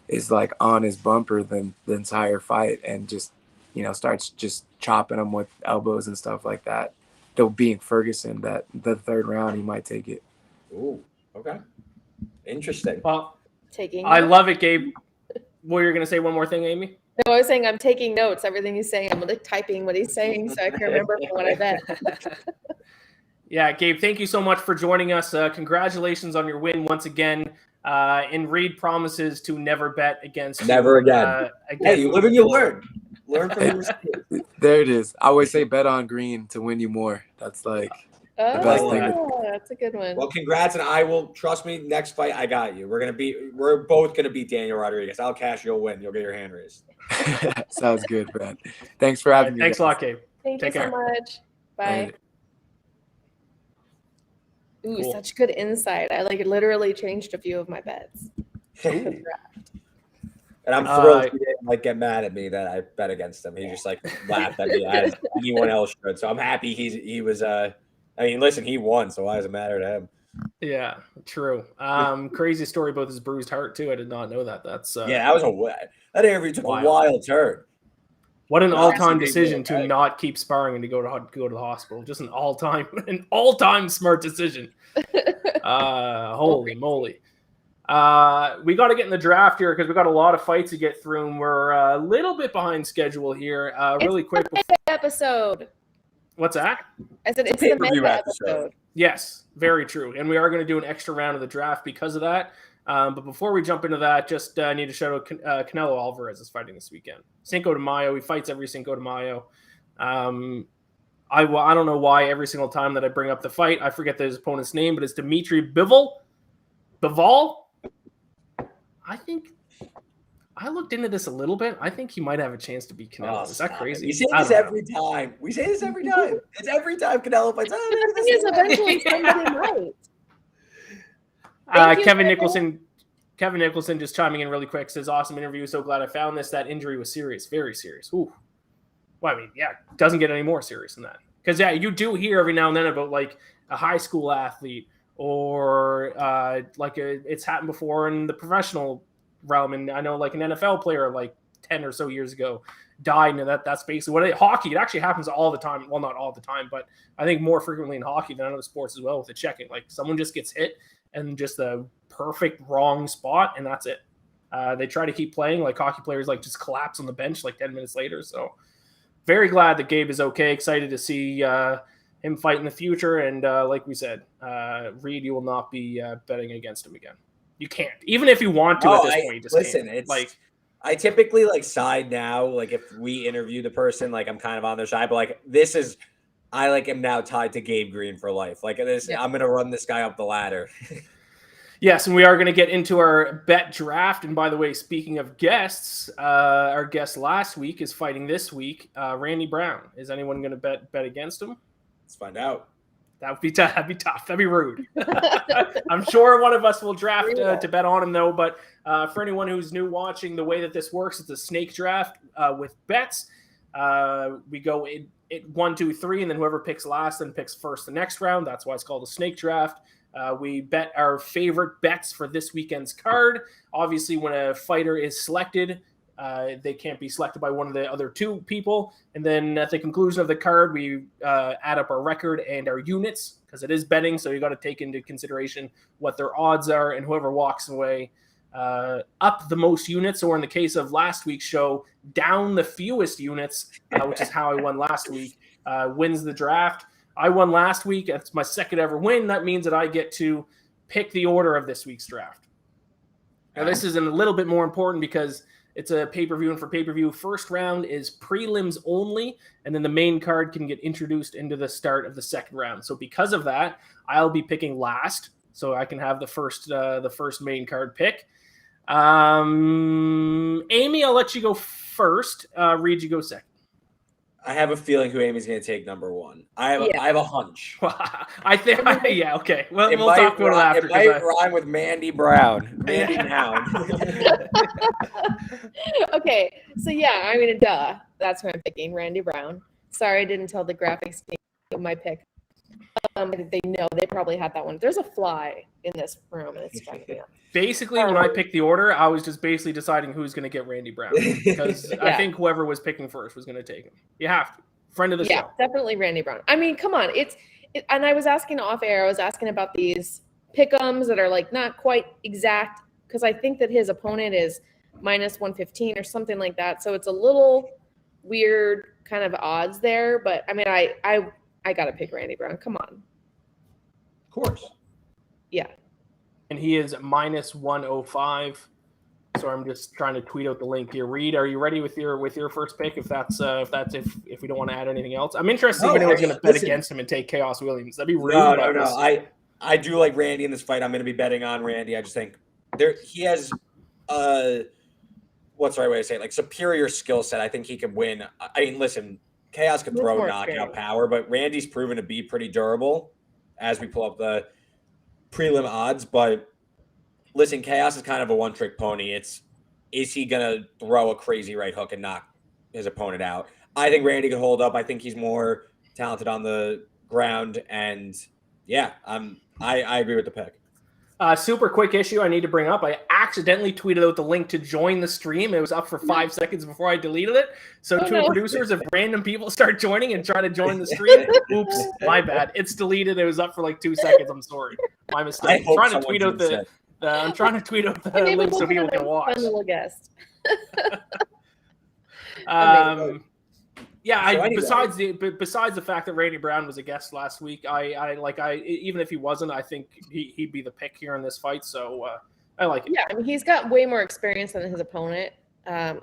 is like on his bumper the entire fight and just, you know, starts just chopping him with elbows and stuff like that, though being Ferguson, that the third round he might take it. Ooh, okay, interesting. Well, Taking. I love it, Gabe. Well, you're gonna say one more thing, Amy? No, I was saying I'm taking notes. Everything he's saying, I'm like typing what he's saying so I can remember from what I bet. Yeah, Gabe, thank you so much for joining us. Congratulations on your win once again. And Reed promises to never bet against Never you, again. Hey, you live and you learn. Learn from your mistakes. There it is. I always say bet on green to win you more. That's like the best thing. That's a good one. Well, congrats, and I will, trust me, next fight I got you. We're both gonna beat Daniel Rodriguez. I'll cash, you'll win. You'll get your hand raised. Sounds good, man. Thanks for having me. Thanks a lot, Gabe. Thank you Take so much. Bye. Right. Ooh, Cool. such good insight. I like literally changed a few of my bets. And I'm thrilled he didn't like get mad at me that I bet against him. He just like laughed at me as anyone else should. So I'm happy he was I mean, listen, he won, so why does it matter to him? Yeah, true. Crazy story about his bruised heart too. I did not know that. That's Yeah, that interview took a wild turn. What an No, all-time actually, decision to right. not keep sparring and to go to the hospital. Just an all-time smart decision. Holy moly. We got to get in the draft here because we got a lot of fights to get through, and we're a little bit behind schedule here. Really quick. Episode. What's that? I said it's the Pay-per-view mega episode. episode. Yes, very true. And we are going to do an extra round of the draft because of that. But before we jump into that, just need to shout out Canelo Alvarez is fighting this weekend. Cinco de Mayo. He fights every Cinco de Mayo. I don't know why every single time that I bring up the fight, I forget his opponent's name, but it's Dimitri Bivol. I think I looked into this a little bit. I think he might have a chance to beat Canelo. Is that crazy? We say this every time. It's every time Canelo fights. The thing is, eventually somebody might. Kevin Nicholson just chiming in really quick says, awesome interview. So glad I found this. That injury was serious. Very serious. Ooh. Well, I mean, yeah, doesn't get any more serious than that. Because, yeah, you do hear every now and then about, like, a high school athlete or, it's happened before in the professional realm. And I know, like, an NFL player, like, 10 or so years ago died. And that's basically hockey. It actually happens all the time. Well, not all the time, but I think more frequently in hockey than other sports as well with the checking. Like, someone just gets hit and just the perfect wrong spot, and that's it. They try to keep playing. Like, hockey players, like, just collapse on the bench, like, 10 minutes later. So, very glad that Gabe is okay. Excited to see him fight in the future. And like we said, Reed, you will not be betting against him again. You can't. Even if you want to at this point, you just listen, can't. it's like, I typically like side now. Like if we interview the person, like I'm kind of on their side. But like I like am now tied to Gabe Green for life. Like this, yeah. I'm gonna run this guy up the ladder. Yes, and we are going to get into our bet draft. And by the way, speaking of guests, our guest last week is fighting this week, Randy Brown. Is anyone going to bet against him? Let's find out. That would be tough. That'd be tough. That'd be rude. I'm sure one of us will draft to bet on him, though. But for anyone who's new watching, the way that this works, it's a snake draft with bets. We go in 1, 2, 3, and then whoever picks last then picks first the next round. That's why it's called a snake draft. We bet our favorite bets for this weekend's card. Obviously, when a fighter is selected, they can't be selected by one of the other two people. And then at the conclusion of the card, we add up our record and our units, because it is betting. So you got to take into consideration what their odds are, and whoever walks away up the most units, or in the case of last week's show, down the fewest units, which is how I won last week, wins the draft. I won last week. That's my second ever win. That means that I get to pick the order of this week's draft. Now, this is a little bit more important because it's a pay-per-view, and for pay-per-view, first round is prelims only, and then the main card can get introduced into the start of the second round. So because of that, I'll be picking last, so I can have the first main card pick. Amy, I'll let you go first. Reed, you go second. I have a feeling who Amy's going to take number one. I have a hunch. I think, yeah, okay. Well, we'll talk about it after. It might rhyme with Mandy Brown. Mandy Hound. Okay, so yeah, I mean, duh. That's who I'm picking, Randy Brown. Sorry, I didn't tell the graphics team of my pick. They know, they probably had that one. There's a fly in this room, and it's driving me up. Basically, when I picked the order, I was just basically deciding who's going to get Randy Brown, because I think whoever was picking first was going to take him. You have to. Friend of the show. Yeah, definitely Randy Brown. I mean, come on. And I was asking off air, I was asking about these pick'ems that are like not quite exact, because I think that his opponent is minus 115 or something like that. So it's a little weird kind of odds there. But I mean, I got to pick Randy Brown. Come on. Of course. Yeah. And he is minus 105. So I'm just trying to tweet out the link here. Reed, are you ready with your first pick? If we don't want to add anything else, I'm interested if anyone's going to bet against him and take Chaos Williams. That'd be rude. No. I do like Randy in this fight. I'm going to be betting on Randy. I just think he has what's the right way to say it? Like superior skill set. I think he can win. I mean, listen, Chaos can throw knockout power, but Randy's proven to be pretty durable as we pull up the prelim odds. But listen, Chaos is kind of a one-trick pony. Is he going to throw a crazy right hook and knock his opponent out? I think Randy can hold up. I think he's more talented on the ground. And yeah, I agree with the pick. Super quick issue I need to bring up. I accidentally tweeted out the link to join the stream. It was up for 5 seconds before I deleted it. So producers, if random people start joining and try to join the stream, oops, my bad. It's deleted. It was up for like 2 seconds. I'm sorry. My mistake. I'm trying to tweet out the link so people can watch. Fun little guest. Yeah, besides the fact that Randy Brown was a guest last week, I even if he wasn't, I think he'd be the pick here in this fight. So I like it. Yeah, I mean, he's got way more experience than his opponent. And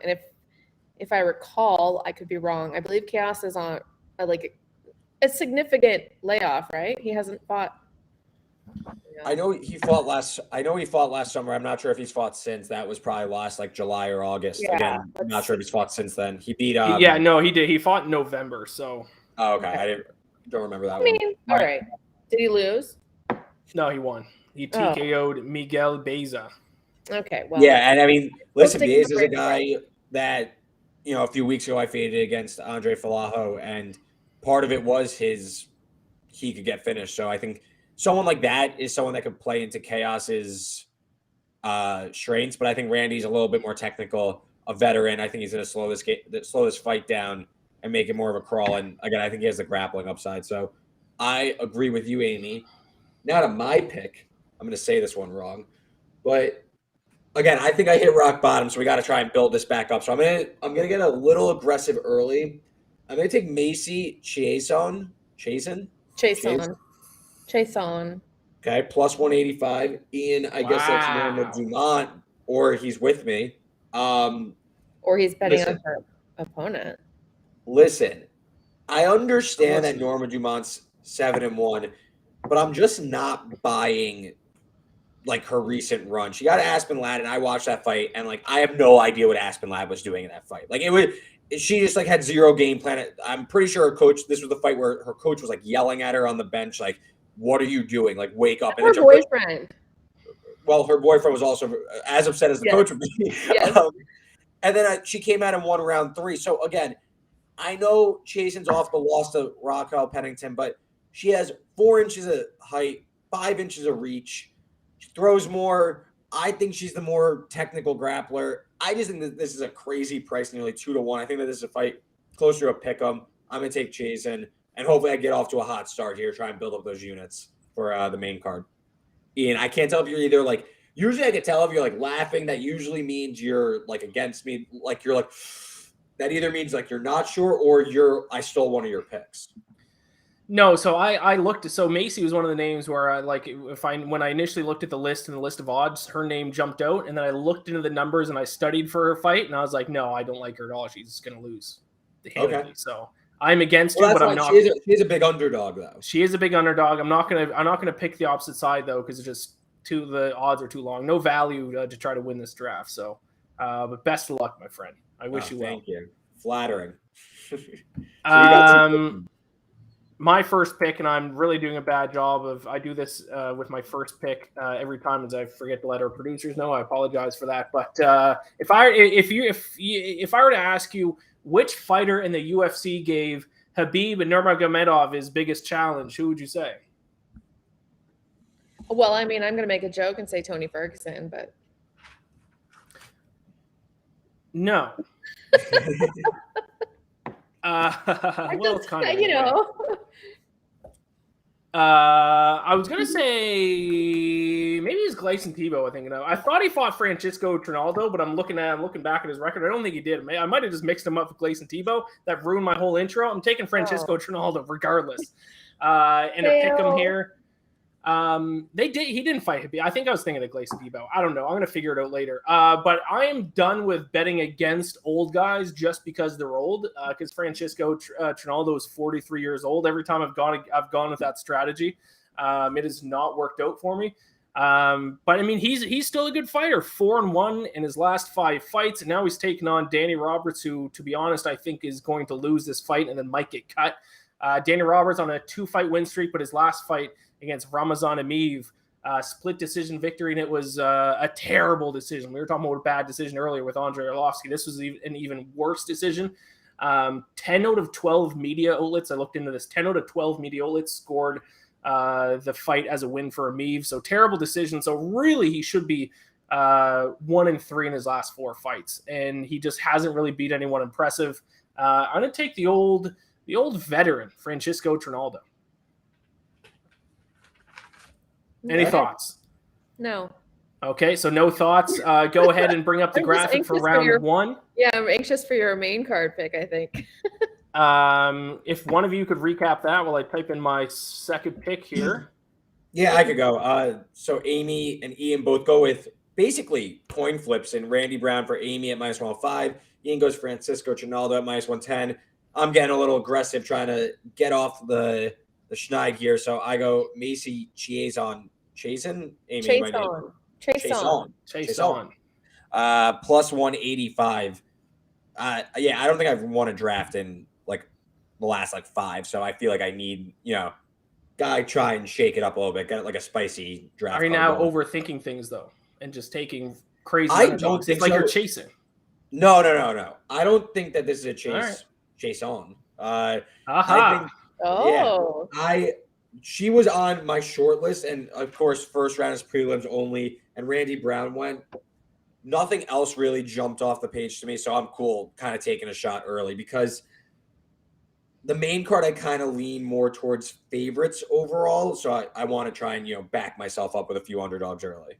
if I recall, I could be wrong. I believe Chaos is on a significant layoff, right? He hasn't fought. I know he fought last summer. I'm not sure if he's fought since. That was probably last July or August. Yeah, again, I'm not sure if he's fought since then. He beat he did. He fought in November, so I don't remember that one. I mean, all right. Did he lose? No, he won. He TKO'd Miguel Beza. Okay, well. Yeah, and I mean, listen, Beza is a guy that, a few weeks ago I faded against Andre Falajo, and part of it was he could get finished. So I think someone like that is someone that could play into Chaos's strengths, but I think Randy's a little bit more technical, a veteran. I think he's going to slow this fight down and make it more of a crawl. And again, I think he has the grappling upside. So I agree with you, Amy. Now to my pick. I'm going to say this one wrong, but again, I think I hit rock bottom, so we got to try and build this back up. So I'm going to get a little aggressive early. I'm going to take Macy Chiasson. Okay, plus 185. Ian, I guess that's Norma Dumont, or he's with me. Or he's betting on her opponent. Listen, I understand that Norma Dumont's 7-1, but I'm just not buying her recent run. She got Aspen Ladd, and I watched that fight, and I have no idea what Aspen Ladd was doing in that fight. She just had zero game plan. I'm pretty sure her coach. This was the fight where her coach was yelling at her on the bench, "What are you doing? Wake up!" And her boyfriend. Well, her boyfriend was also as upset as the coach would be. Yes. And then she came out and won round 3. So again, I know Chasen's off the loss to Raquel Pennington, but she has 4 inches of height, 5 inches of reach. She throws more. I think she's the more technical grappler. I just think that this is a crazy price, nearly 2-1. I think that this is a fight closer to a pick 'em. I'm going to take Chasen, and hopefully I get off to a hot start here, try and build up those units for the main card. Iain, I can't tell if you're either like, usually I can tell if you're like laughing. That usually means you're like against me. Like you're like, that either means like you're not sure or I stole one of your picks. No, so I looked. So Macy was one of the names where I like when I initially looked at the list and the list of odds, her name jumped out, and then I looked into the numbers and I studied for her fight, and I was like, no, I don't like her at all. She's going to lose. Okay. So I'm against her, but I'm not. She's a big underdog, though. She is a big underdog. I'm not gonna pick the opposite side though, because the odds are too long. No value to try to win this draft. So, but best of luck, my friend. I wish you well. Thank you. Flattering. My first pick, and I'm really doing a bad job of. I do this with my first pick every time, as I forget to let our producers know. I apologize for that. But if I were to ask you which fighter in the UFC gave Khabib Nurmagomedov his biggest challenge, who would you say? Well, I mean, I'm going to make a joke and say Tony Ferguson, but no. Well, it's kind of, you know. I was gonna say maybe it's Gleison Tebow. I thought he fought Francisco Trinaldo, but I'm looking back at his record. I don't think he did. I might have just mixed him up with Gleison Tebow. That ruined my whole intro. I'm taking Francisco Trinaldo regardless. And a pick him here. He didn't fight Khabib. I think I was thinking of Gleison Tebow. I don't know. I'm gonna figure it out later. But I am done with betting against old guys just because they're old. Because Francisco Trinaldo is 43 years old. Every time I've gone with that strategy, it has not worked out for me. But I mean, he's still a good fighter. 4-1 in his last 5 fights, and now he's taking on Danny Roberts, who, to be honest, I think is going to lose this fight and then might get cut. Danny Roberts on a 2-fight win streak, but his last fight against Ramazan Emeev, split decision victory, and it was a terrible decision. We were talking about a bad decision earlier with Andrei Arlovsky. This was an even worse decision. 10 out of 12 media outlets, I looked into this, 10 out of 12 media outlets scored the fight as a win for Emeev. So terrible decision. So really he should be 1-3 in his last 4 fights, and he just hasn't really beat anyone impressive. I'm going to take the old veteran, Francisco Trinaldo. Any thoughts? No. Okay, so no thoughts. Go ahead and bring up the graphic for round 1. Yeah, I'm anxious for your main card pick, I think. If one of you could recap that while I type in my second pick here. Yeah, I could go. So Amy and Iain both go with basically coin flips, and Randy Brown for Amy at -105. Iain goes Francisco Trinaldo at -110. I'm getting a little aggressive trying to get off the schneid here. So I go Macy Chason. Amy. Chason. Plus 185. Yeah, I don't think I've won a draft in like the last 5. So I feel like I need, guy try and shake it up a little bit, get like a spicy draft. Are you now overthinking things though, and just taking crazy? I don't think it's like so. you're chasing. No. I don't think that this is a chase. Chase on. I think. Oh. Yeah, she was on my short list, and of course, first round is prelims only. And Randy Brown went. Nothing else really jumped off the page to me, so I'm cool kind of taking a shot early because the main card I kind of lean more towards favorites overall. So I want to try and back myself up with a few underdogs early.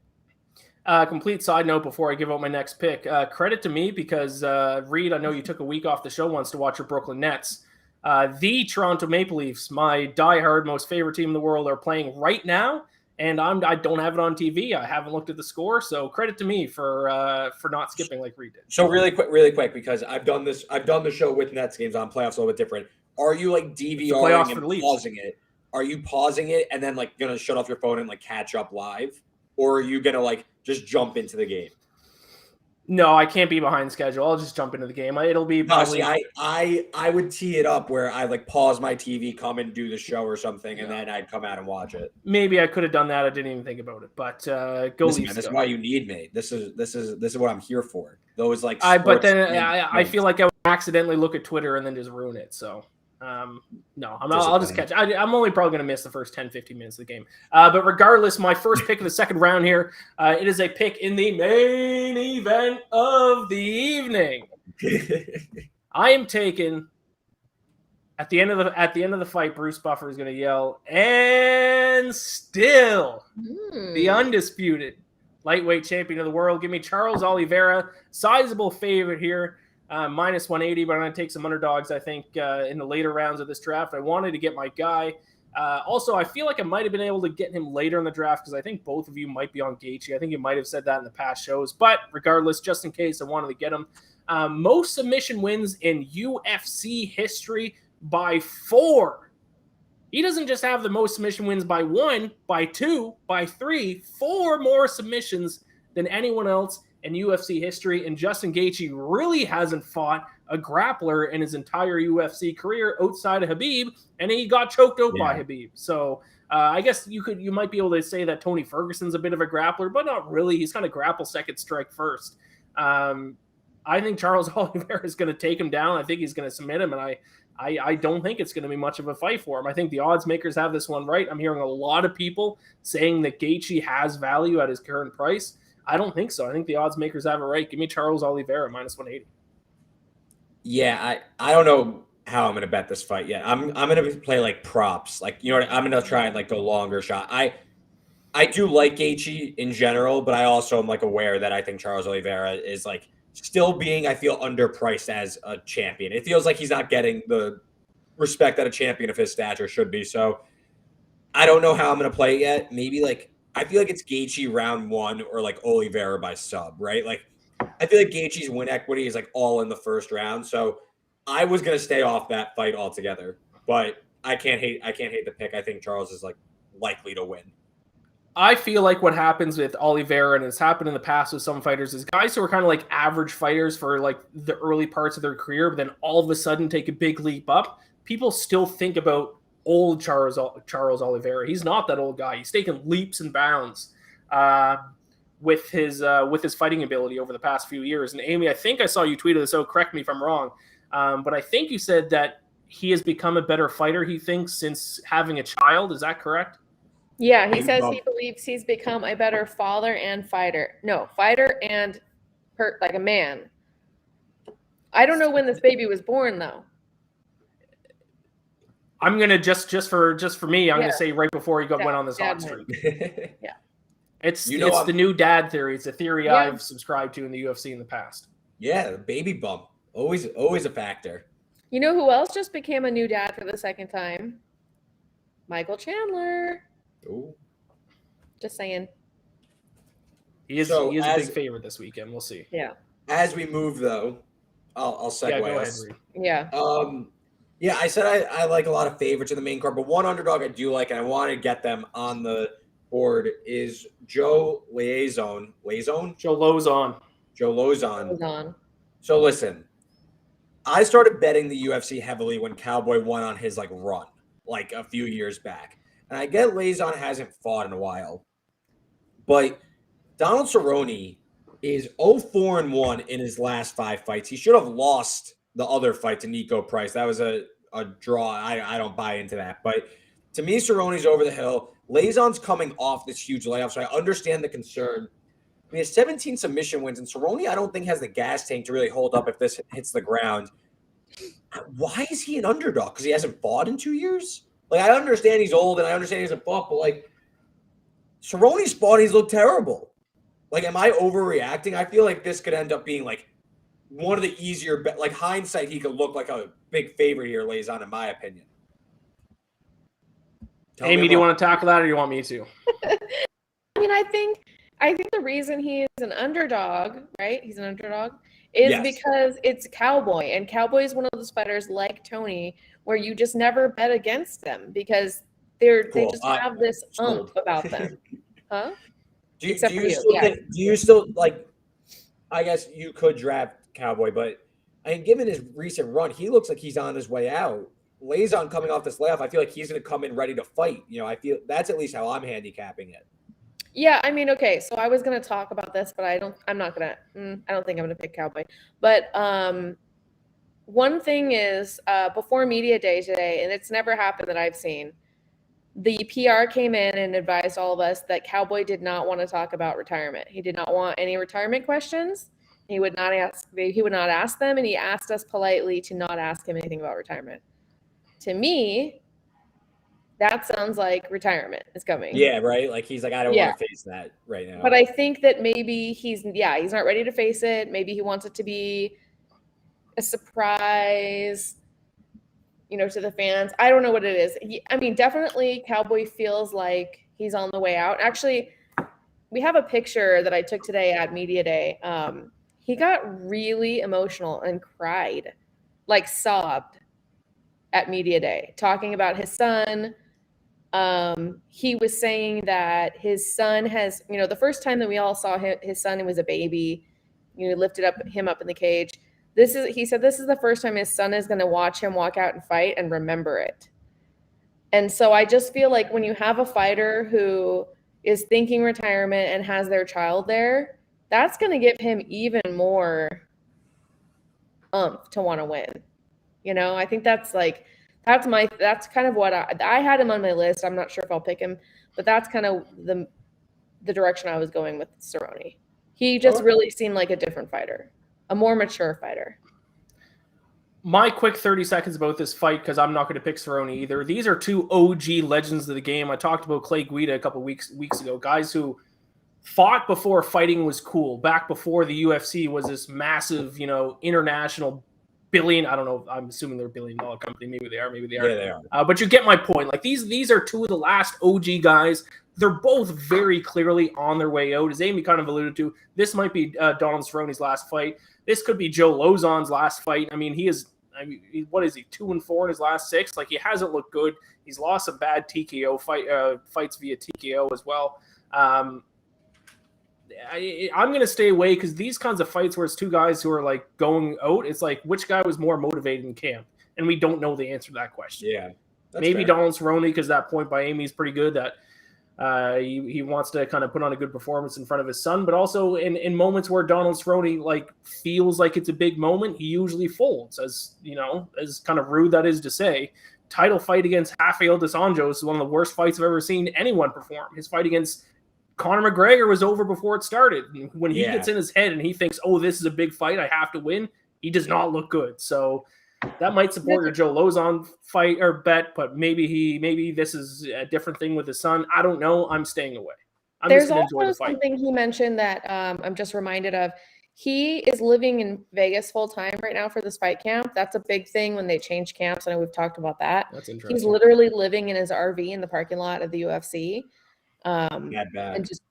Complete side note before I give out my next pick. Credit to me because Reed, I know you took a week off the show once to watch your Brooklyn Nets. The Toronto Maple Leafs, my diehard most favorite team in the world, are playing right now, and I don't have it on TV. I haven't looked at the score, so credit to me for not skipping like Reed did. So really quick, because I've done the show with Nets games on playoffs a little bit different. Are you like DVRing and pausing it? Are you pausing it and then like gonna shut off your phone and like catch up live, or are you gonna like just jump into the game? No, I can't be behind schedule. I'll just jump into the game. It'll be probably. No, I would tee it up where I like pause my TV, come and do the show or something, and then I'd come out and watch it. Maybe I could have done that. I didn't even think about it. But go Listen, Leafs. That's why you need me. This is what I'm here for. Those like. But then I feel like I would accidentally look at Twitter and then just ruin it. So No, I'll just catch. I'm only probably going to miss the first 10, 15 minutes of the game. But regardless, my first pick of the second round here, it is a pick in the main event of the evening. I am taking at the end of the fight. Bruce Buffer is going to yell, and still the undisputed lightweight champion of the world. Give me Charles Oliveira, sizable favorite here. Minus 180, but I'm going to take some underdogs, I think, in the later rounds of this draft. I wanted to get my guy. Also, I feel like I might have been able to get him later in the draft because I think both of you might be on Gaethje. I think you might have said that in the past shows. But regardless, just in case, I wanted to get him. Most submission wins in UFC history by 4. He doesn't just have the most submission wins by 1, by 2, by 3, 4 more submissions than anyone else in UFC history, and Justin Gaethje really hasn't fought a grappler in his entire UFC career outside of Khabib, and he got choked out by Khabib. So I guess you might be able to say that Tony Ferguson's a bit of a grappler, but not really. He's kind of grapple second, strike first. I think Charles Oliveira is going to take him down. I think he's going to submit him, and I don't think it's going to be much of a fight for him. I think the odds makers have this one right. I'm hearing a lot of people saying that Gaethje has value at his current price. I don't think so. I think the odds makers have it right. Give me Charles Oliveira minus 180. Yeah, I don't know how I'm going to bet this fight yet. I'm going to play like props. Like, you know what, I'm going to try and like go longer shot. I do like Gaethje in general, but I also am like aware that I think Charles Oliveira is like still being, I feel, underpriced as a champion. It feels like he's not getting the respect that a champion of his stature should be. So I don't know how I'm going to play it yet. Maybe like, I feel like it's Gaethje round 1 or like Oliveira by sub, right? Like, I feel like Gaethje's win equity is like all in the first round. So I was going to stay off that fight altogether, but I can't hate the pick. I think Charles is like likely to win. I feel like what happens with Oliveira, and it's happened in the past with some fighters, is guys who are kind of like average fighters for like the early parts of their career, but then all of a sudden take a big leap up. People still think about old Charles Oliveira. He's not that old guy. He's taken leaps and bounds with his fighting ability over the past few years. And Amy, I think I saw you tweeted this out. Correct me if I'm wrong, but I think you said that he has become a better fighter, he thinks, since having a child. Is that correct? Yeah, he says he believes he's become a better father and fighter. No, fighter and like a man. I don't know when this baby was born though. I'm gonna just for me, I'm gonna say right before he went on this hot streak. Yeah, it's the new dad theory. It's a theory I've subscribed to in the UFC in the past. Yeah, the baby bump, always a factor. You know who else just became a new dad for the second time? Michael Chandler. Ooh. Just saying. He is a big favorite this weekend. We'll see. Yeah. As we move though, I'll segue. Yeah, go ahead, Reed. Yeah. Yeah, I said I like a lot of favorites in the main card, but one underdog I do like, and I want to get them on the board, is Joe Lauzon. Joe Lauzon. So listen, I started betting the UFC heavily when Cowboy won on his like run, like a few years back. And I get Lauzon hasn't fought in a while, but Donald Cerrone is 0-4-1 in his last 5 fights. He should have lost the other fight to Nico Price. That was a draw. I don't buy into that. But to me, Cerrone's over the hill. Lauzon's coming off this huge layoff, so I understand the concern. He has 17 submission wins, and Cerrone I don't think has the gas tank to really hold up if this hits the ground. Why is he an underdog? Because he hasn't fought in 2 years? Like, I understand he's old, and I understand he hasn't fought, but, like, Cerrone's fought, he's looked terrible. Like, am I overreacting? I feel like this could end up being, like, one of the easier, like, hindsight, he could look like a big favorite here, Lauzon, in my opinion. Amy, do you want to tackle that, or do you want me to? I mean, I think the reason he is an underdog, right? He's an underdog, is because it's Cowboy, and Cowboy is one of those fighters like Tony, where you just never bet against them because they just have this about them, huh? Do you still like? I guess you could draft Cowboy, but I mean, given his recent run, he looks like he's on his way out. Lauzon coming off this layoff, I feel like he's going to come in ready to fight. You know, I feel that's at least how I'm handicapping it. Yeah, I mean, okay, so I was going to talk about this, but I don't think I'm going to pick Cowboy. But one thing is before media day today, and it's never happened that I've seen, the PR came in and advised all of us that Cowboy did not want to talk about retirement. He did not want any retirement questions. He would not ask them, and he asked us politely to not ask him anything about retirement. To me, that sounds like retirement is coming. Yeah, right. Like he's like, I don't want to face that right now. But I think that maybe he's not ready to face it. Maybe he wants it to be a surprise, to the fans. I don't know what it is. Definitely Cowboy feels like he's on the way out. Actually, we have a picture that I took today at Media Day. He got really emotional and cried, like sobbed at Media Day, talking about his son. He was saying that his son has, the first time that we all saw his son, he was a baby, lifted him up in the cage. He said this is the first time his son is going to watch him walk out and fight and remember it. And so I just feel like when you have a fighter who is thinking retirement and has their child there, that's going to give him even more to want to win. I think that's kind of what I had him on my list. I'm not sure if I'll pick him, but that's kind of the direction I was going with Cerrone. He just really seemed like a different fighter, a more mature fighter. My quick 30 seconds about this fight, because I'm not going to pick Cerrone either. These are two OG legends of the game. I talked about Clay Guida a couple weeks ago, guys who fought before fighting was cool, back before the UFC was this massive, international billion. I don't know. I'm assuming they're $1 billion company. Maybe they are. Yeah, they are. But you get my point. Like these are two of the last OG guys. They're both very clearly on their way out. As Amy kind of alluded to, this might be Donald Cerrone's last fight. This could be Joe Lozon's last fight. What is he, 2-4 in his last 6? Like, he hasn't looked good. He's lost some bad TKO fights via TKO as well. I'm going to stay away because these kinds of fights where it's two guys who are like going out, it's like which guy was more motivated in camp, and we don't know the answer to that question. Yeah, maybe fair. Donald Cerrone, because that point by Amy is pretty good. That he wants to kind of put on a good performance in front of his son, but also in moments where Donald Cerrone like feels like it's a big moment, he usually folds. As kind of rude that is to say, title fight against Rafael dos Anjos is one of the worst fights I've ever seen anyone perform. His fight against Conor McGregor was over before it started. When he gets in his head and he thinks, oh, this is a big fight, I have to win, he does not look good. So that might support your Joe Lozon fight or bet, but maybe this is a different thing with his son. I don't know. I'm staying away. There's also something he mentioned that I'm just reminded of. He is living in Vegas full time right now for this fight camp. That's a big thing when they change camps. I know we've talked about that. That's interesting. He's literally living in his RV in the parking lot of the UFC. And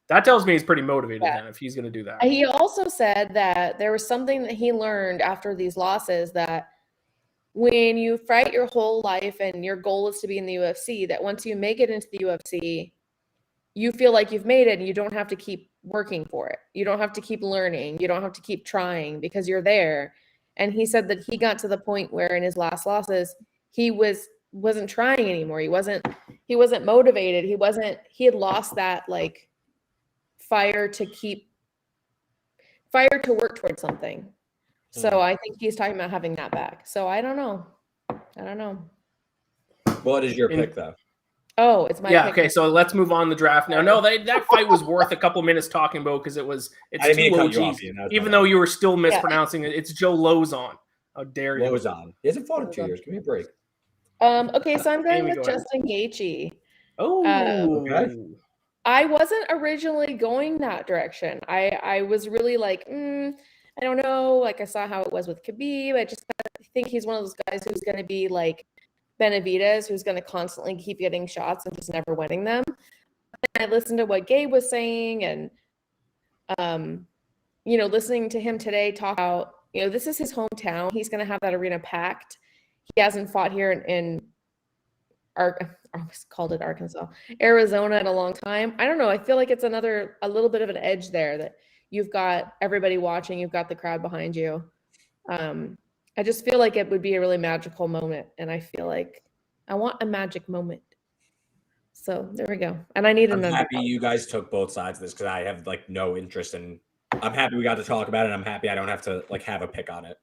that tells me he's pretty motivated then if he's going to do that. He also said that there was something that he learned after these losses, that when you fight your whole life and your goal is to be in the UFC, that once you make it into the UFC, you feel like you've made it and you don't have to keep working for it. You don't have to keep learning. You don't have to keep trying because you're there. And he said that he got to the point where in his last losses, he wasn't trying anymore. He wasn't motivated. He had lost that like fire to work towards something. So I think he's talking about having that back. So I don't know. What is your pick though? Oh, it's my pick. Okay, so let's move on the draft now. No, that fight was worth a couple minutes talking about because it's two OGs. Even though you were still mispronouncing it, it's Joe Lozon. How dare you? Lozon. He hasn't fought in 2 years. Give me a break. Okay, so I'm going with Justin Gaethje. Oh, okay. I wasn't originally going that direction. I was really like, I don't know. Like I saw how it was with Khabib. I just think he's one of those guys who's going to be like Benavidez, who's going to constantly keep getting shots and just never winning them. And I listened to what Gabe was saying, and listening to him today talk about, this is his hometown. He's going to have that arena packed. He hasn't fought here in I almost called it Arkansas, Arizona in a long time. I don't know. I feel like it's a little bit of an edge there that you've got everybody watching. You've got the crowd behind you. I just feel like it would be a really magical moment. And I feel like I want a magic moment. So there we go. And I need another. I'm happy you guys took both sides of this because I have like no interest in. I'm happy we got to talk about it. And I'm happy I don't have to like have a pick on it.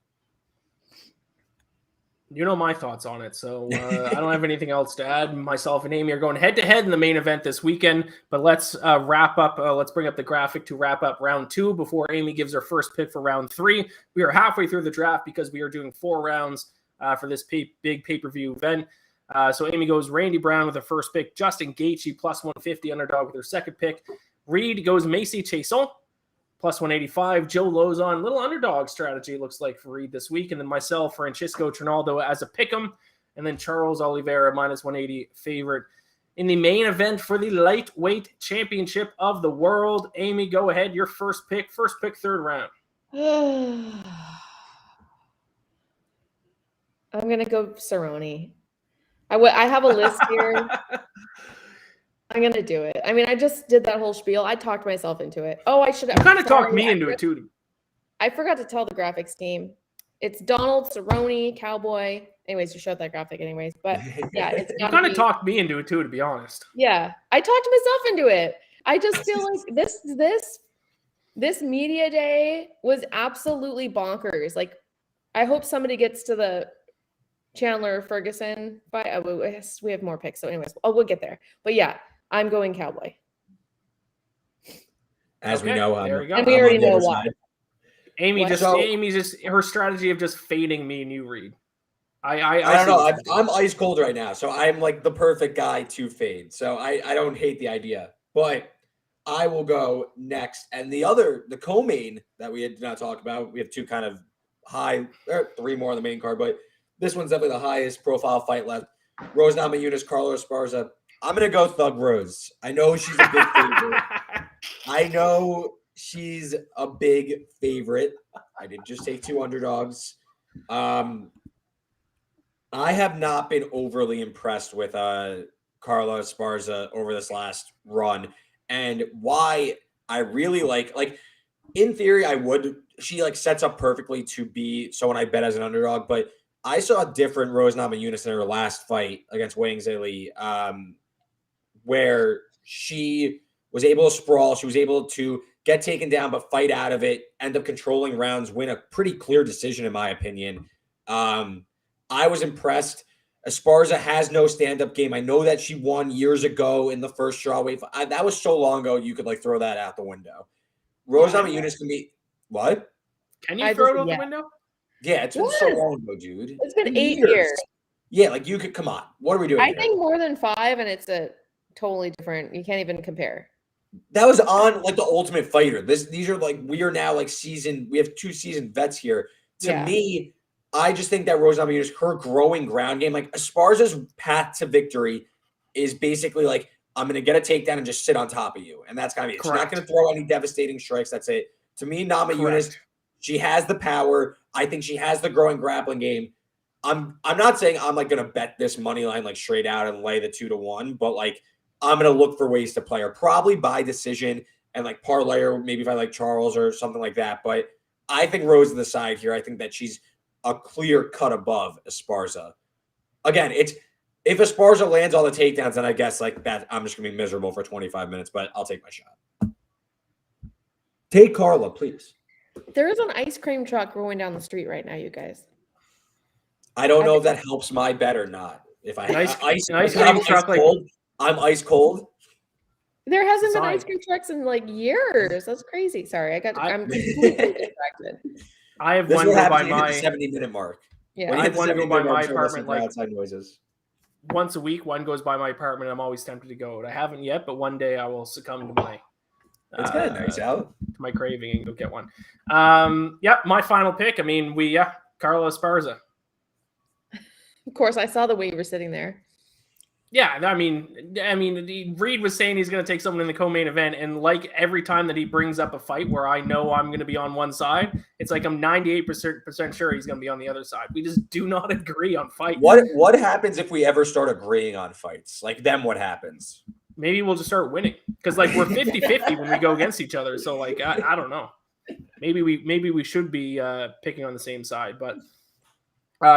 You know my thoughts on it, so I don't have anything else to add. Myself and Amy are going head-to-head in the main event this weekend, but let's wrap up. Let's bring up the graphic to wrap up round 2 before Amy gives her first pick for round 3. We are halfway through the draft because we are doing 4 rounds for this big pay-per-view event. So Amy goes Randy Brown with her first pick, Justin Gaethje plus 150 underdog with her second pick. Reed goes Macy Chiasson plus 185. Joe Lozon, little underdog strategy looks like for Reed this week. And then myself, Francisco Trinaldo as a pick'em. And then Charles Oliveira minus 180 favorite. In the main event for the lightweight championship of the world, Amy, go ahead. Your first pick, third round. I'm going to go Cerrone. I have a list here. I'm going to do it. I mean, I just did that whole spiel. I talked myself into it. Oh, I should have. You kind of talked me into it, too. I forgot to tell the graphics team. It's Donald Cerrone, Cowboy. Anyways, you showed that graphic anyways. But, yeah. It's you kind of talked me into it, too, to be honest. Yeah. I talked myself into it. I just feel like this media day was absolutely bonkers. Like, I hope somebody gets to the Chandler Ferguson fight. We have more picks. So anyways, we'll get there. But, yeah. I'm going Cowboy. As we know, there we go. And we already know why. Amy's just her strategy of just fading me and you, Reed. I don't know. I'm ice cold right now, so I'm like the perfect guy to fade. So I don't hate the idea, but I will go next. And the co-main that we did not talk about, we have 2 kind of high, 3 more on the main card, but this one's definitely the highest profile fight left. Rose Namajunas, Carlos Esparza. I'm going to go Thug Rose. I know she's a big favorite. I did just take 2 underdogs. I have not been overly impressed with Carlos Esparza over this last run. And why I really like in theory, she sets up perfectly to be someone I bet as an underdog, but I saw a different Rose Namajunas in her last fight against Wang Zhili, where she was able to sprawl. She was able to get taken down, but fight out of it, end up controlling rounds, win a pretty clear decision, in my opinion. I was impressed. Esparza has no stand-up game. I know that she won years ago in the first strawweight. That was so long ago, you could throw that out the window. Rose Namajunas can be what? Can you throw it out the window? Yeah, it's been so long ago, dude. It's been 8 years. Yeah, you could come on. What are we doing? I think more than 5, and it's a totally different. You can't even compare. That was on the Ultimate Fighter. These are we are now seasoned. We have 2 seasoned vets here. To me, I just think that Rose Namajunas, her growing ground game, Esparza's path to victory is basically I'm going to get a takedown and just sit on top of you, and that's gonna be it. She's not going to throw any devastating strikes. That's it. To me, Namajunas, she has the power. I think she has the growing grappling game. I'm not saying I'm going to bet this money line straight out and lay the 2-1, but I'm going to look for ways to play her, probably by decision and parlay her, maybe if I like Charles or something like that. But I think Rose is the side here. I think that she's a clear cut above Esparza. Again, if Esparza lands all the takedowns, then I guess that I'm just going to be miserable for 25 minutes, but I'll take my shot. Take Carla, please. There is an ice cream truck going down the street right now, you guys. I don't know if that helps my bet or not. If I ice cream truck, cold, I'm ice cold. There hasn't been ice cream trucks in years. That's crazy. Sorry, I'm completely distracted. I have one go by my 70-minute mark. Yeah, I have one go by my apartment outside noises. Once a week. One goes by my apartment. I'm always tempted to go. I haven't yet, but one day I will succumb to my. It's kind of nice out. To my craving and go get one. My final pick. I mean, Carla Esparza. Of course, I saw the way you were sitting there. Yeah, I mean, Reed was saying he's going to take someone in the co-main event, and every time that he brings up a fight where I know I'm going to be on one side, it's I'm 98% sure he's going to be on the other side. We just do not agree on fights. What happens if we ever start agreeing on fights? Then what happens? Maybe we'll just start winning because we're 50-50 when we go against each other. So I don't know. Maybe we should be picking on the same side, but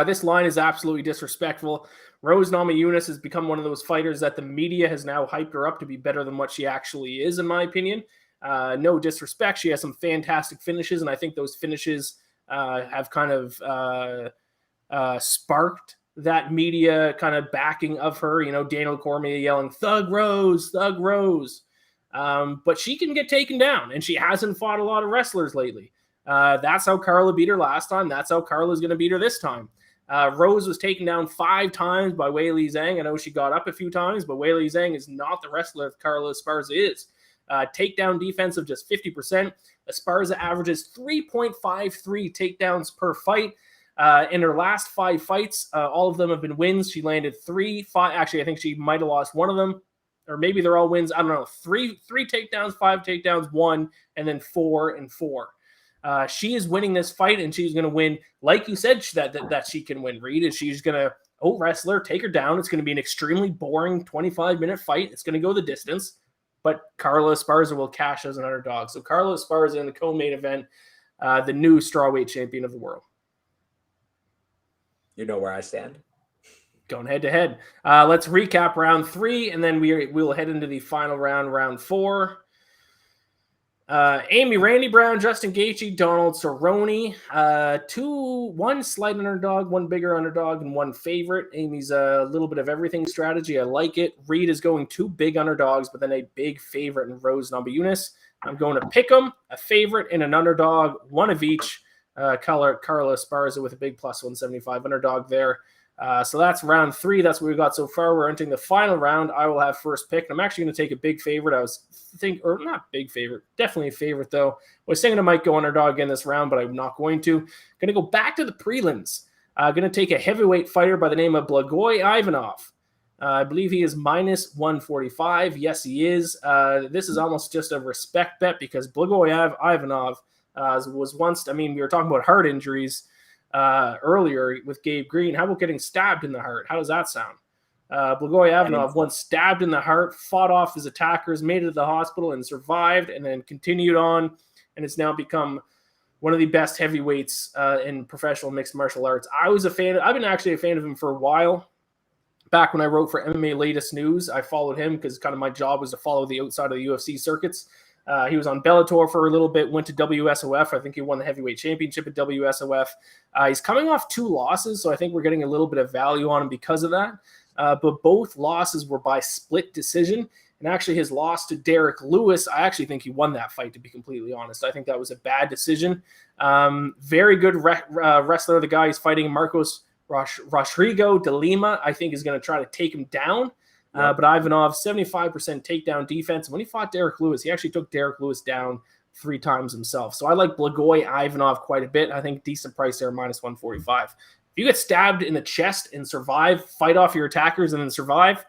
this line is absolutely disrespectful. Rose Namajunas has become one of those fighters that the media has now hyped her up to be better than what she actually is, in my opinion. No disrespect. She has some fantastic finishes, and I think those finishes have kind of sparked that media kind of backing of her. Daniel Cormier yelling, Thug Rose, Thug Rose. But she can get taken down, and she hasn't fought a lot of wrestlers lately. That's how Carla beat her last time. That's how Carla's going to beat her this time. Rose was taken down 5 times by Weili Zhang. I know she got up a few times, but Weili Zhang is not the wrestler that Carla Esparza is. Takedown defense of just 50%. Esparza averages 3.53 takedowns per fight. In her last 5 fights, all of them have been wins. She landed 3, 5. Actually, I think she might have lost one of them, or maybe they're all wins. I don't know. 3 takedowns, 5 takedowns, 1, and then 4 and 4. She is winning this fight, and she's going to win, like you said, that she can win, Reed. Is she's going to wrestle her, take her down. It's going to be an extremely boring 25-minute fight. It's going to go the distance, but Carla Esparza will cash as an underdog. So Carla Esparza in the co-main event, the new strawweight champion of the world. You know where I stand. Going head-to-head. Let's recap round 3, and then we'll head into the final round, round 4. Randy Brown, Justin Gaethje, Donald Cerrone, 1 slight underdog, 1 bigger underdog, and 1 favorite. Amy's a little bit of everything strategy. I like it. Reed is going 2 big underdogs, but then a big favorite in Rose Namajunas. I'm going to pick them, a favorite and an underdog, 1 of each. Carla Esparza with a big plus 175 underdog there. So that's round 3. That's what we got so far. We're entering the final round. I will have first pick. I'm actually going to take a big favorite. Or not big favorite, definitely a favorite though. I was thinking I might go underdog again this round, but I'm not going to. Going to go back to the prelims. Going to take a heavyweight fighter by the name of Blagoy Ivanov. I believe he is minus 145. Yes, he is. This is almost just a respect bet because Blagoy Ivanov was once, we were talking about heart injuries earlier with Gabe Green. How about getting stabbed in the heart? How does that sound? Blagoy Ivanov once stabbed in the heart, fought off his attackers, made it to the hospital and survived, and then continued on, and has now become one of the best heavyweights in professional mixed martial arts. I've been actually a fan of him for a while. Back when I wrote for MMA Latest News, I followed him because kind of my job was to follow the outside of the UFC circuits. He was on Bellator for a little bit, went to WSOF. I think he won the heavyweight championship at WSOF. He's coming off 2 losses, so I think we're getting a little bit of value on him because of that. But both losses were by split decision. And actually his loss to Derek Lewis, I actually think he won that fight, to be completely honest. I think that was a bad decision. Very good wrestler. The guy he's fighting, Marcos Rodrigo de Lima, I think is going to try to take him down. But Ivanov, 75% takedown defense. When he fought Derek Lewis, he actually took Derek Lewis down 3 times himself. So I like Blagoy Ivanov quite a bit. I think decent price there, minus 145. If you get stabbed in the chest and survive, fight off your attackers and then survive,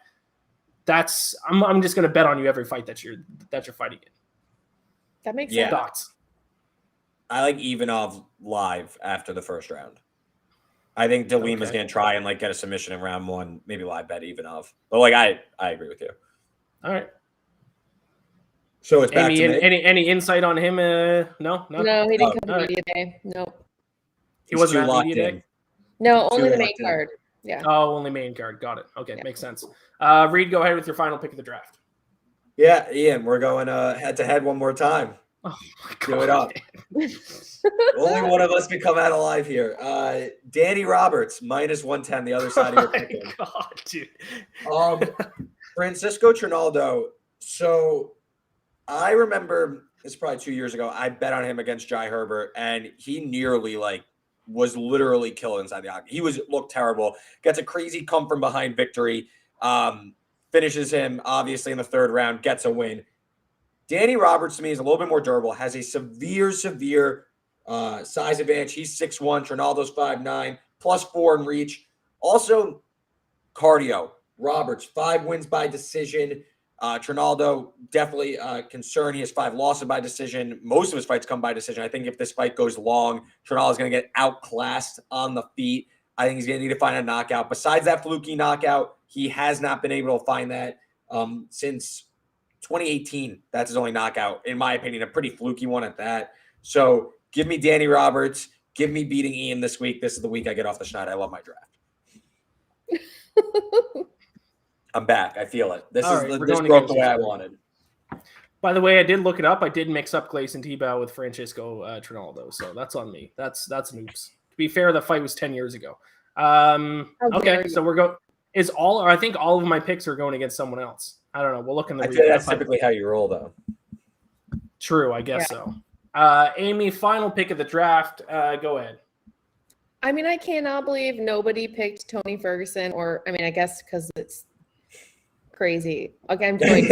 I'm just going to bet on you every fight that you're fighting in. That makes sense. Thoughts? I like Ivanov live after the first round. I think DeLima's going to try and get a submission in round 1, maybe live bet Ivanov. But I agree with you. All right. So it's back to me. Any insight on him? No, he didn't come to media day. No, he wasn't at media day. No, only the main card. Yeah. Oh, only main card. Got it. Okay, makes sense. Reed, go ahead with your final pick of the draft. Yeah, Ian, we're going head to head one more time. Oh my God. Do it up. Only one of us can come out alive here. Danny Roberts, minus 110, the other side of your pick. God, dude. Francisco Trinaldo. So I remember this probably 2 years ago. I bet on him against Jai Herbert, and he nearly was literally killed inside the octagon. He looked terrible. Gets a crazy come from behind victory. Finishes him obviously in the 3rd round. Gets a win. Danny Roberts to me is a little bit more durable. Has a severe size advantage. He's 6'1". Trinaldo's 5'9", +4 in reach. Also, cardio. Roberts, 5 wins by decision. Trinaldo, definitely concerned. He has 5 losses by decision. Most of his fights come by decision. I think if this fight goes long, Trinaldo's going to get outclassed on the feet. I think he's going to need to find a knockout. Besides that fluky knockout, he has not been able to find that since 2018. That's his only knockout, in my opinion, a pretty fluky one at that. So give me Danny Roberts. Give me beating Ian this week. This is the week I get off the schneid. I love my draft. I'm back. I feel it. This broke the way I wanted. By the way, I did look it up. I did mix up Gleison Tebow with Francisco Trinaldo, so that's on me. That's an oops. To be fair, the fight was 10 years ago. Okay, so we're going. I think all of my picks are going against someone else. I don't know. We'll look in the. I think that's typically how you roll, though. True, I guess so. Amy, final pick of the draft. Go ahead. I mean, I cannot believe nobody picked Tony Ferguson, or I mean, I guess because it's crazy. Okay, I'm going.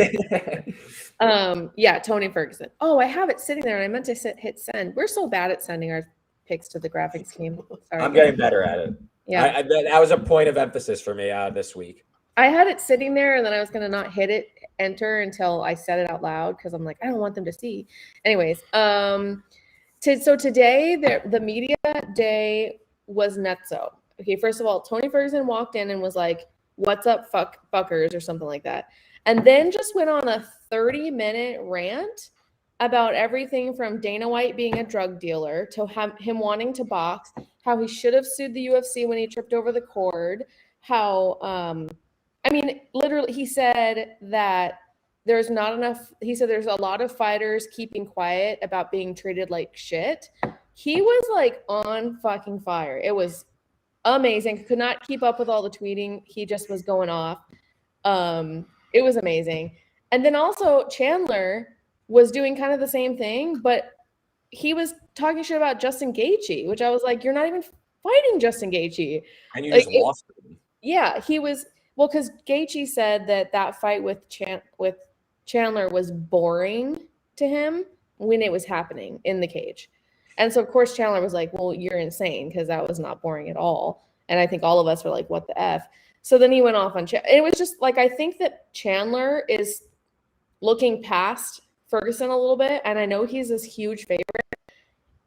Yeah, Tony Ferguson. Oh, I have it sitting there, and I meant to hit send. We're so bad at sending our picks to the graphics team. Sorry, I'm getting better at it. Yeah, that was a point of emphasis for me this week. I had it sitting there, and then I was gonna not hit it enter until I said it out loud because I'm like, I don't want them to see. Anyways, so today the media day was nutso. Okay, first of all, Tony Ferguson walked in and was like, "What's up, fuckers," or something like that, and then just went on a 30-minute rant about everything from Dana White being a drug dealer to him wanting to box, how he should have sued the UFC when he tripped over the cord, how I mean, literally, he said that there's not enough. He said there's a lot of fighters keeping quiet about being treated like shit. He was like on fucking fire. It was amazing. Could not keep up with all the tweeting. He just was going off. It was amazing. And then also Chandler was doing kind of the same thing, but he was talking shit about Justin Gaethje, which I was like, you're not even fighting Justin Gaethje. And you just lost him. Yeah, he was. Well, because Gaethje said that fight with Chandler was boring to him when it was happening in the cage. And so, of course, Chandler was like, well, you're insane, because that was not boring at all. And I think all of us were like, what the F? So then he went off on it was just like, I think that Chandler is looking past Ferguson a little bit. And I know he's this huge favorite.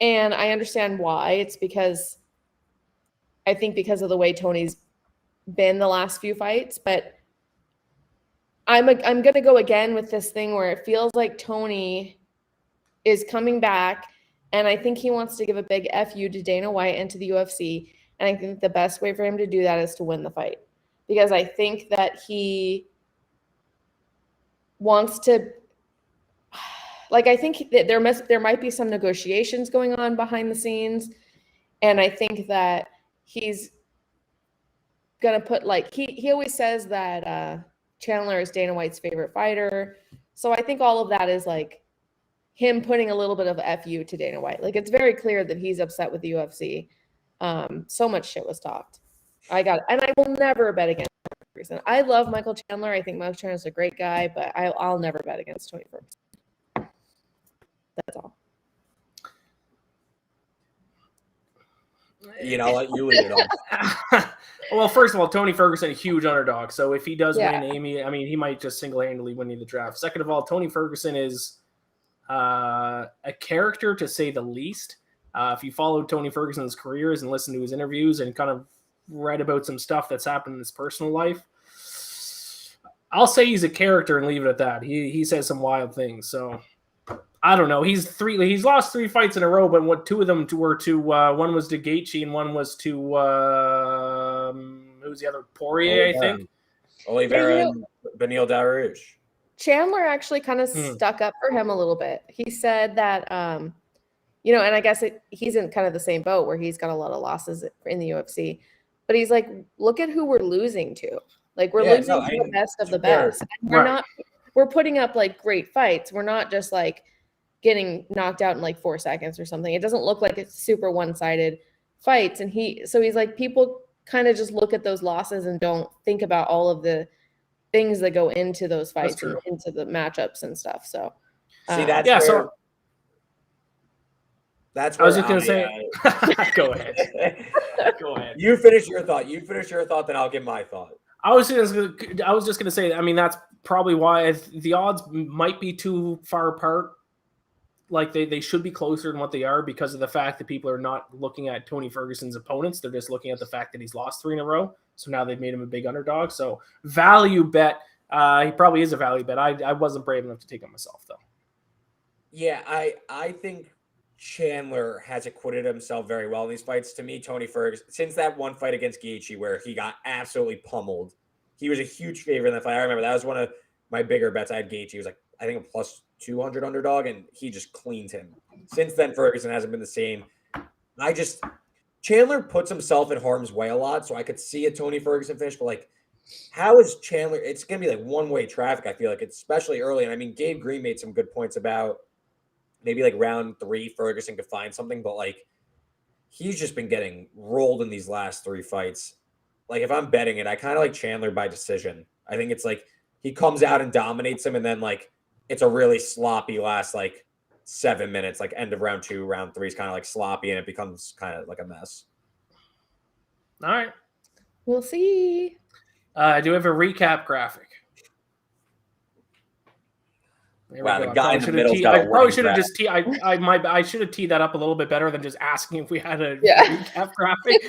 And I understand why. It's because I think because of the way Tony's been the last few fights, but I'm gonna go again with this thing where it feels like Tony is coming back, and I think he wants to give a big FU to Dana White and to the UFC, and I think the best way for him to do that is to win the fight, because I think that he wants to, like, I think that there might be some negotiations going on behind the scenes, and I think that he's gonna put, like, he always says that Chandler is Dana White's favorite fighter, so I think all of that is like him putting a little bit of FU to Dana White. Like, it's very clear that he's upset with the UFC. So much shit was talked. And I will never bet against Ferguson. I love Michael Chandler. I think Michael Chandler's a great guy, but I'll never bet against Tony Ferguson. That's all. You know what? You lead it on. Well, first of all, Tony Ferguson, a huge underdog. So if he does Yeah. win, Amy, I mean, he might just single-handedly win the draft. Second of all, Tony Ferguson is a character, to say the least. If you follow Tony Ferguson's careers and listen to his interviews and kind of read about some stuff that's happened in his personal life, I'll say he's a character and leave it at that. He says some wild things. So I don't know. He's lost 3 fights in a row, but two of them were to one was to Gaethje and one was to who's the other? Poirier, I think. Oliveira and Beneil Dariush. Chandler actually kind of stuck up for him a little bit. He said that, and I guess he's in kind of the same boat where he's got a lot of losses in the UFC. But he's like, look at who we're losing to. Like, we're losing to the best of the best. And we're putting up like great fights. We're not just like getting knocked out in like 4 seconds or something. It doesn't look like it's super one-sided fights. And he's like, people kind of just look at those losses and don't think about all of the things that go into those fights and into the matchups and stuff. So that's that's where I was just gonna say. Go ahead. Go ahead. You finish your thought. Then I'll give my thought. I was just gonna say. I mean, that's probably why the odds might be too far apart. Like they should be closer than what they are, because of the fact that people are not looking at Tony Ferguson's opponents. They're just looking at the fact that he's lost 3 in a row. So now they've made him a big underdog. So value bet. He probably is a value bet. I wasn't brave enough to take it myself, though. Yeah, I think Chandler has acquitted himself very well in these fights. To me, Tony Ferguson, since that one fight against Gaethje where he got absolutely pummeled, he was a huge favorite in that fight. I remember that was one of my bigger bets. I had Gaethje. He was like, I think, a plus 200 underdog, and he just cleaned him. Since then, Ferguson hasn't been the same. Chandler puts himself in harm's way a lot, so I could see a Tony Ferguson finish, but like, how is Chandler? It's gonna be like one-way traffic. I feel like, especially early. And I mean, Gabe Green made some good points about maybe like round 3, Ferguson could find something, but like, he's just been getting rolled in these last 3 fights. Like, if I'm betting it, I kind of like Chandler by decision. I think it's like he comes out and dominates him, and then like it's a really sloppy last like 7 minutes, like end of round 2, round 3 is kind of like sloppy, and it becomes kind of like a mess. All right. We'll see. I do have a recap graphic. Wow, the guy in the middle. I probably should have just I should have teed that up a little bit better than just asking if we had a recap graphic.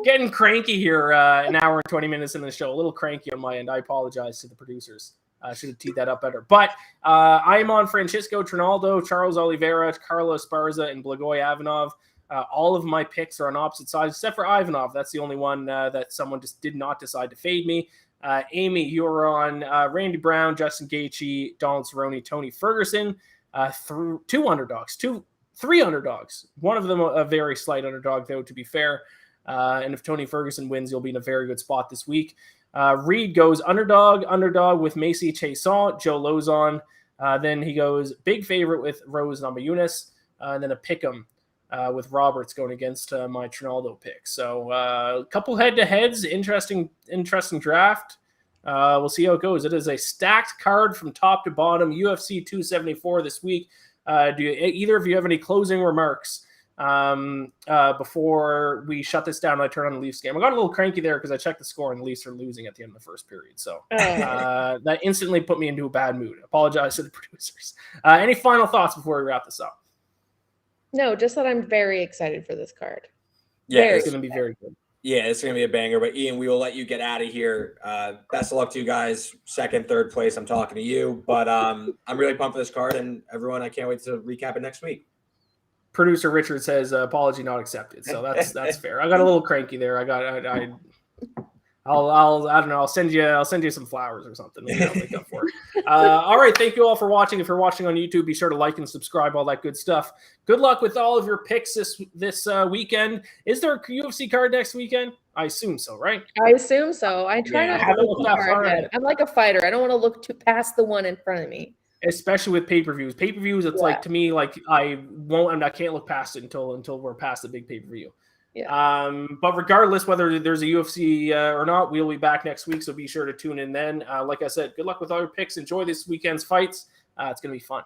Getting cranky here, an hour and 20 minutes in the show. A little cranky on my end. I apologize to the producers. I should have teed that up better. But I am on Francisco Trinaldo, Charles Oliveira, Carlos Esparza, and Blagoy Ivanov. All of my picks are on opposite sides, except for Ivanov. That's the only one that someone just did not decide to fade me. Amy, you're on Randy Brown, Justin Gaethje, Donald Cerrone, Tony Ferguson. Through 3 underdogs. One of them a very slight underdog, though, to be fair. And if Tony Ferguson wins, you'll be in a very good spot this week. Reed goes underdog with Macy Chiasson, Joe Lozon. Then he goes big favorite with Rose Namajunas, and then a pick'em with Roberts going against my Trinaldo pick. So a couple head-to-heads, interesting draft. We'll see how it goes. It is a stacked card from top to bottom. UFC 274 this week. Do either of you have any closing remarks before we shut this down and I turn on the Leafs game? I got a little cranky there because I checked the score and the Leafs are losing at the end of the first period. So that instantly put me into a bad mood. Apologize to the producers. Any final thoughts before we wrap this up? No, just that I'm very excited for this card. Yeah, it's going to be very good. Yeah, it's going to be a banger. But Ian, we will let you get out of here. Best of luck to you guys. 2nd, 3rd place. I'm talking to you. But I'm really pumped for this card. And everyone, I can't wait to recap it next week. Producer Richard says apology not accepted. So that's fair. I got a little cranky there. I don't know. I'll send you some flowers or something. Maybe I'll make up for it. All right. Thank you all for watching. If you're watching on YouTube, be sure to like and subscribe, all that good stuff. Good luck with all of your picks this weekend. Is there a UFC card next weekend? I assume so, right? I assume so. I try not to look that far ahead. I'm like a fighter. I don't want to look past the one in front of me. Especially with pay-per-views. Pay-per-views, it's like, to me, like I can't look past it until we're past the big pay-per-view. Yeah. But regardless whether there's a UFC or not, we'll be back next week, so be sure to tune in then. Like I said, good luck with all your picks. Enjoy this weekend's fights. It's going to be fun.